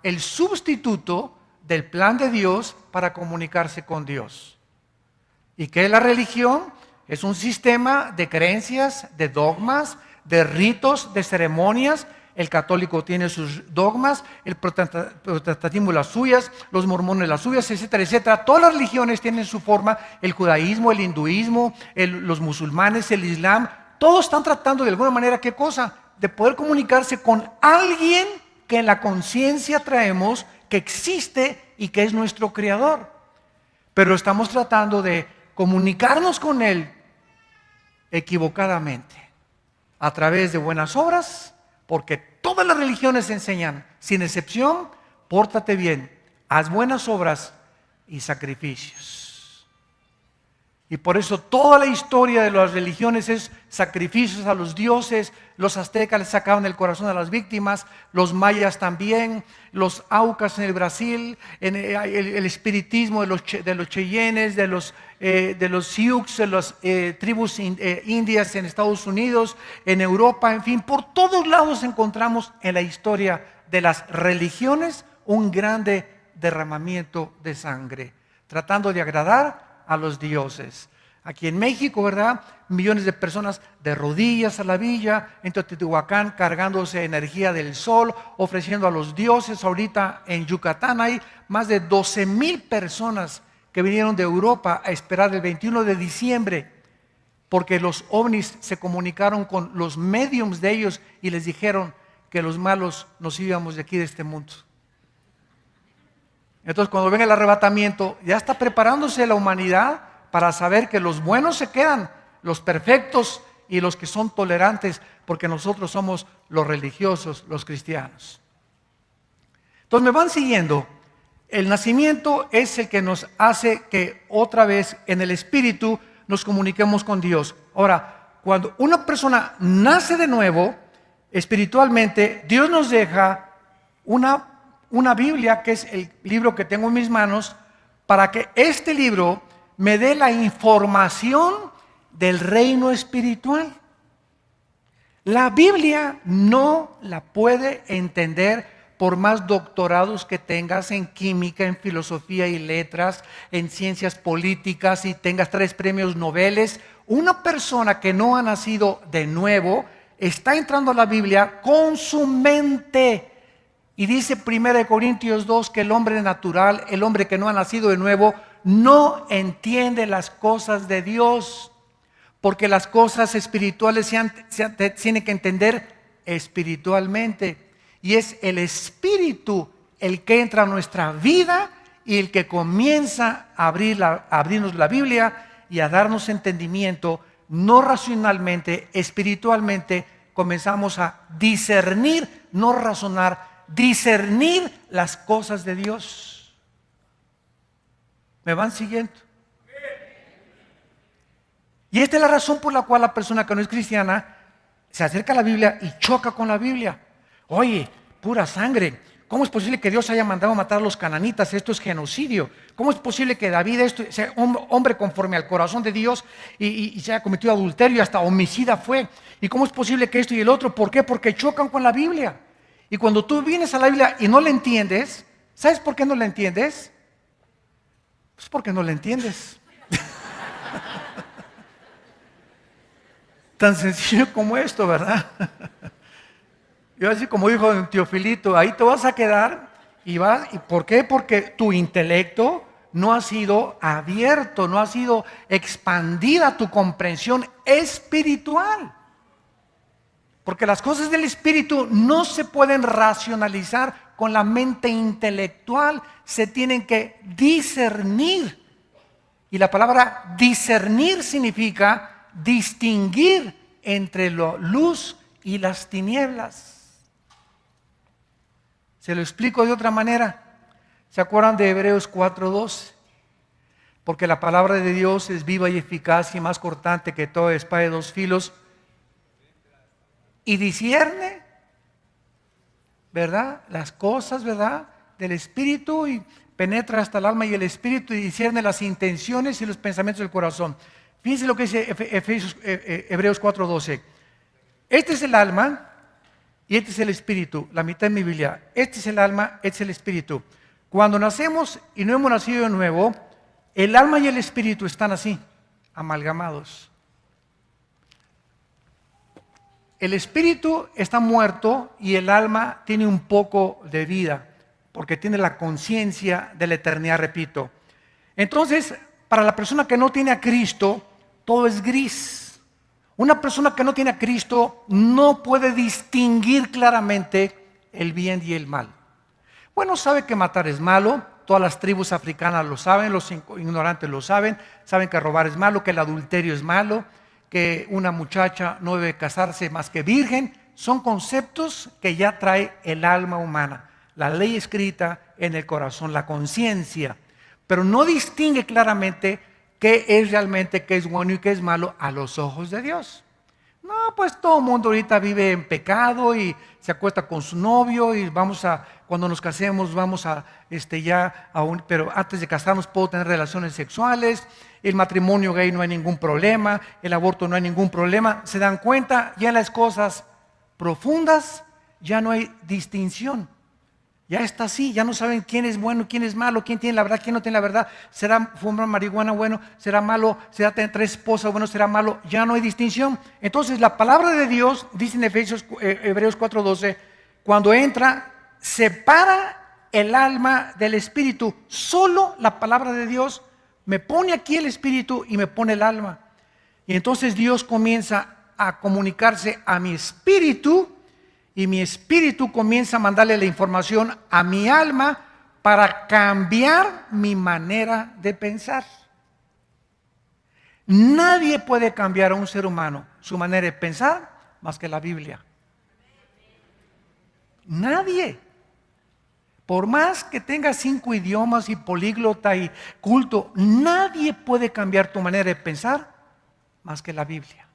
el sustituto del plan de Dios para comunicarse con Dios. ¿Y qué es la religión? Es un sistema de creencias, de dogmas, de ritos, de ceremonias. El católico tiene sus dogmas, el protestantismo las suyas, los mormones las suyas, etcétera, etcétera. Todas las religiones tienen su forma, el judaísmo, el hinduismo, los musulmanes, el islam. Todos están tratando de alguna manera, ¿qué cosa? De poder comunicarse con alguien que en la conciencia traemos, que existe y que es nuestro creador. Pero estamos tratando de comunicarnos con Él equivocadamente, a través de buenas obras, porque todas las religiones enseñan, sin excepción, pórtate bien, haz buenas obras y sacrificios. Y por eso toda la historia de las religiones es sacrificios a los dioses. Los aztecas le sacaban el corazón a las víctimas, los mayas también, los aucas en el Brasil, el espiritismo de los cheyennes, de los sioux, de las tribus indias en Estados Unidos, en Europa, en fin, por todos lados encontramos en la historia de las religiones un grande derramamiento de sangre, tratando de agradar a los dioses. Aquí en México, ¿verdad? Millones de personas de rodillas a la villa, en Teotihuacán cargándose energía del sol, ofreciendo a los dioses. Ahorita en Yucatán hay más de 12,000 personas que vinieron de Europa a esperar el 21 de diciembre, porque los ovnis se comunicaron con los médiums de ellos y les dijeron que los malos nos íbamos de aquí, de este mundo. Entonces, cuando venga el arrebatamiento, ya está preparándose la humanidad para saber que los buenos se quedan, los perfectos y los que son tolerantes, porque nosotros somos los religiosos, los cristianos. Entonces, me van siguiendo. El nacimiento es el que nos hace que otra vez en el Espíritu nos comuniquemos con Dios. Ahora, cuando una persona nace de nuevo, espiritualmente, Dios nos deja una Biblia, que es el libro que tengo en mis manos, para que este libro me dé la información del reino espiritual. La Biblia no la puede entender por más doctorados que tengas en química, en filosofía y letras, en ciencias políticas, y tengas 3 premios Nobel. Una persona que no ha nacido de nuevo está entrando a la Biblia con su mente. Y dice 1 Corintios 2 que el hombre natural, el hombre que no ha nacido de nuevo, no entiende las cosas de Dios, porque las cosas espirituales se tienen que entender espiritualmente. Y es el Espíritu el que entra a nuestra vida y el que comienza a abrirnos la Biblia y a darnos entendimiento, no racionalmente, espiritualmente. Comenzamos a discernir, no razonar, discernir las cosas de Dios. ¿Me van siguiendo? Y esta es la razón por la cual la persona que no es cristiana se acerca a la Biblia y choca con la Biblia. Oye, pura sangre, ¿Cómo es posible que Dios haya mandado a matar a los cananitas? Esto es genocidio. ¿Cómo es posible que David sea hombre conforme al corazón de Dios y se haya cometido adulterio y hasta homicida fue? ¿Y cómo es posible que esto y el otro? ¿Por qué? Porque chocan con la Biblia. Y cuando tú vienes a la Biblia y no la entiendes, ¿sabes por qué no la entiendes? Pues porque no la entiendes. Tan sencillo como esto, ¿verdad? Yo así como dijo Teofilito, ahí te vas a quedar y vas. ¿Y por qué? Porque tu intelecto no ha sido abierto, no ha sido expandida tu comprensión espiritual. Porque las cosas del espíritu no se pueden racionalizar con la mente intelectual, se tienen que discernir. Y la palabra discernir significa distinguir entre la luz y las tinieblas. Se lo explico de otra manera. ¿Se acuerdan de Hebreos 4:2? Porque la palabra de Dios es viva y eficaz y más cortante que toda espada de dos filos y discierne, ¿verdad? Las cosas, ¿verdad? Del espíritu y penetra hasta el alma y el espíritu y discierne las intenciones y los pensamientos del corazón. Fíjense lo que dice Hebreos 4:12. Este es el alma y este es el espíritu, la mitad de mi Biblia. Este es el alma, este es el espíritu. Cuando nacemos y no hemos nacido de nuevo, el alma y el espíritu están así, amalgamados. El espíritu está muerto y el alma tiene un poco de vida, porque tiene la conciencia de la eternidad, repito. Entonces, para la persona que no tiene a Cristo, todo es gris. Una persona que no tiene a Cristo no puede distinguir claramente el bien y el mal. Bueno, sabe que matar es malo, todas las tribus africanas lo saben, los ignorantes lo saben que robar es malo, que el adulterio es malo, que una muchacha no debe casarse más que virgen. Son conceptos que ya trae el alma humana, la ley escrita en el corazón, la conciencia, pero no distingue claramente qué es realmente, qué es bueno y qué es malo a los ojos de Dios. No, pues todo el mundo ahorita vive en pecado y se acuesta con su novio y cuando nos casemos vamos pero antes de casarnos puedo tener relaciones sexuales, el matrimonio gay no hay ningún problema, el aborto no hay ningún problema. Se dan cuenta, ya en las cosas profundas ya no hay distinción. Ya está así, ya no saben quién es bueno, quién es malo, quién tiene la verdad, quién no tiene la verdad. ¿Será fumar marihuana bueno? ¿Será malo? ¿Será tener 3 esposas bueno? ¿Será malo? Ya no hay distinción. Entonces la palabra de Dios, dice en Hebreos 4:12, cuando entra, separa el alma del espíritu. Solo la palabra de Dios me pone aquí el espíritu y me pone el alma. Y entonces Dios comienza a comunicarse a mi espíritu. Y mi espíritu comienza a mandarle la información a mi alma para cambiar mi manera de pensar. Nadie puede cambiar a un ser humano su manera de pensar más que la Biblia. Nadie. Por más que tenga 5 idiomas y políglota y culto, nadie puede cambiar tu manera de pensar más que la Biblia.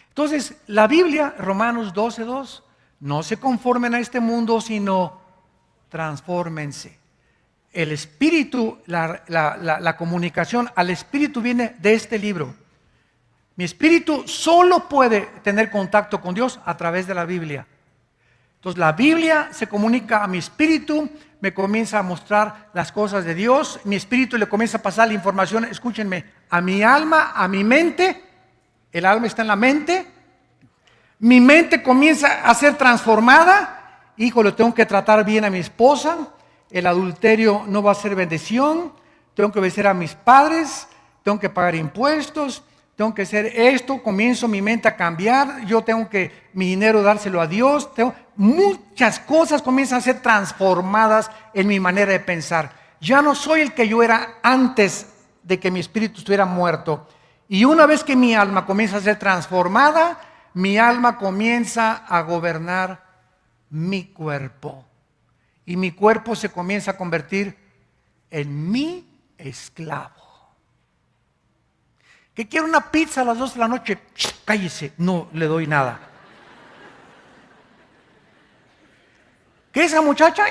Entonces, la Biblia, Romanos 12:2, no se conformen a este mundo, sino transfórmense. El espíritu, la comunicación al espíritu viene de este libro. Mi espíritu solo puede tener contacto con Dios a través de la Biblia. Entonces, la Biblia se comunica a mi espíritu, me comienza a mostrar las cosas de Dios, mi espíritu le comienza a pasar la información, escúchenme, a mi alma, a mi mente. El alma está en la mente. Mi mente comienza a ser transformada. Híjole, tengo que tratar bien a mi esposa. El adulterio no va a ser bendición. Tengo que obedecer a mis padres. Tengo que pagar impuestos. Tengo que hacer esto. Comienzo mi mente a cambiar. Yo tengo que mi dinero dárselo a Dios. Muchas cosas comienzan a ser transformadas en mi manera de pensar. Ya no soy el que yo era antes de que mi espíritu estuviera muerto. Y una vez que mi alma comienza a ser transformada, mi alma comienza a gobernar mi cuerpo. Y mi cuerpo se comienza a convertir en mi esclavo. Que quiero una pizza a las 2 de la noche, cállese, no le doy nada. que esa muchacha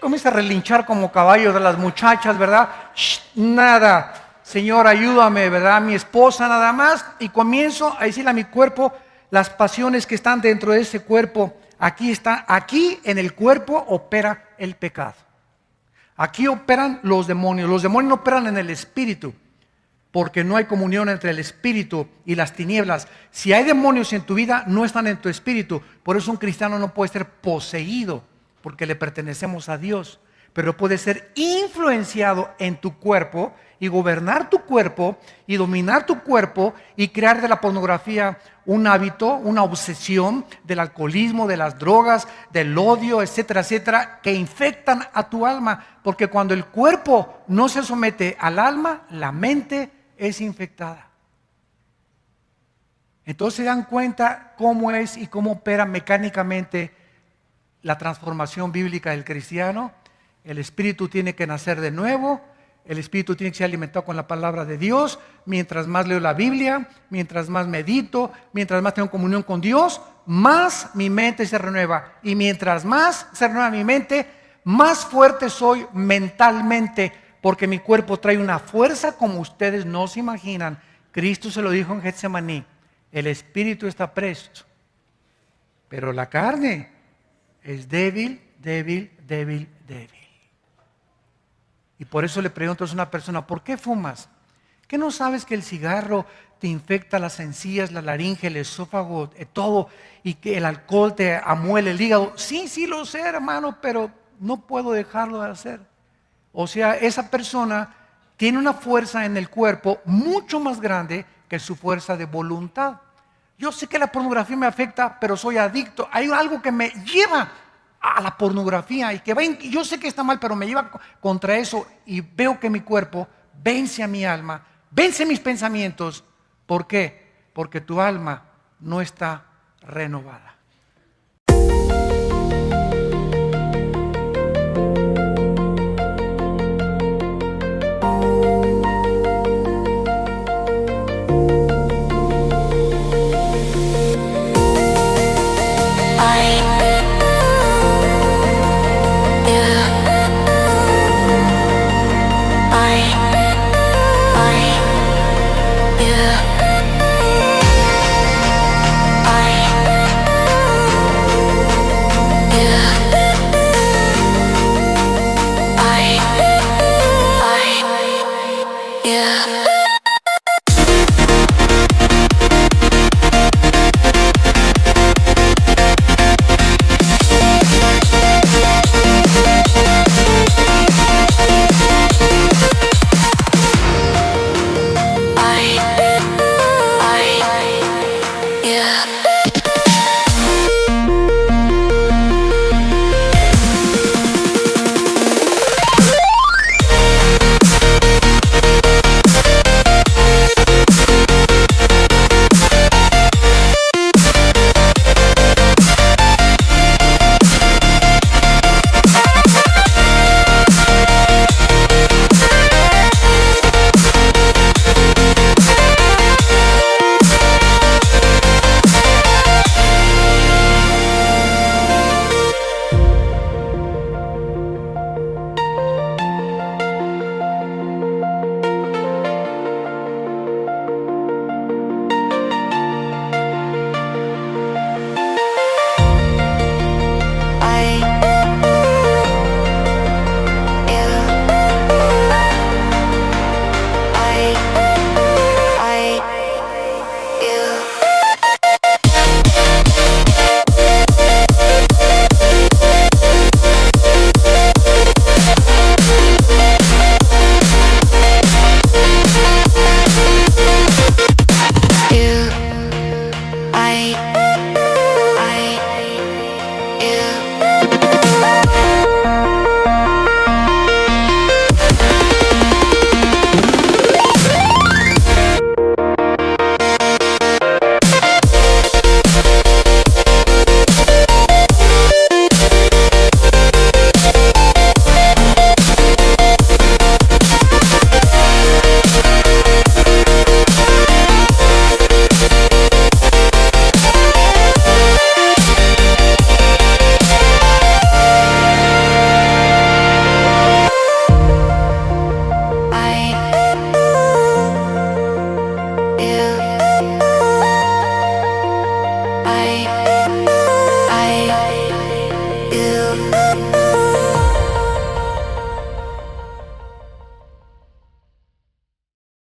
comienza a relinchar como caballo de las muchachas, ¿verdad? Nada, Señor, ayúdame, ¿verdad? Mi esposa nada más. Y comienzo a decirle a mi cuerpo las pasiones que están dentro de ese cuerpo. Aquí está, aquí en el cuerpo opera el pecado. Aquí operan los demonios. Los demonios no operan en el espíritu, porque no hay comunión entre el espíritu y las tinieblas. Si hay demonios en tu vida, no están en tu espíritu. Por eso un cristiano no puede ser poseído, porque le pertenecemos a Dios. Pero puede ser influenciado en tu cuerpo y gobernar tu cuerpo y dominar tu cuerpo y crear de la pornografía un hábito, una obsesión, del alcoholismo, de las drogas, del odio, etcétera, etcétera, que infectan a tu alma. Porque cuando el cuerpo no se somete al alma, la mente es infectada. Entonces se dan cuenta cómo es y cómo opera mecánicamente la transformación bíblica del cristiano. El espíritu tiene que nacer de nuevo. El espíritu tiene que ser alimentado con la palabra de Dios. Mientras más leo la Biblia, mientras más medito, mientras más tengo comunión con Dios, más mi mente se renueva. Y mientras más se renueva mi mente, más fuerte soy mentalmente, porque mi cuerpo trae una fuerza como ustedes no se imaginan. Cristo se lo dijo en Getsemaní: el espíritu está presto, pero la carne es débil, débil, débil, débil. Y por eso le pregunto a una persona: ¿por qué fumas? ¿Qué no sabes que el cigarro te infecta las encías, la laringe, el esófago, todo, y que el alcohol te amuele el hígado? Sí, sí lo sé, hermano, pero no puedo dejarlo de hacer. O sea, esa persona tiene una fuerza en el cuerpo mucho más grande que su fuerza de voluntad. Yo sé que la pornografía me afecta, pero soy adicto. Hay algo que me lleva a la pornografía y que yo sé que está mal, pero me lleva contra eso, y veo que mi cuerpo vence a mi alma, vence mis pensamientos. ¿Por qué? Porque tu alma no está renovada. I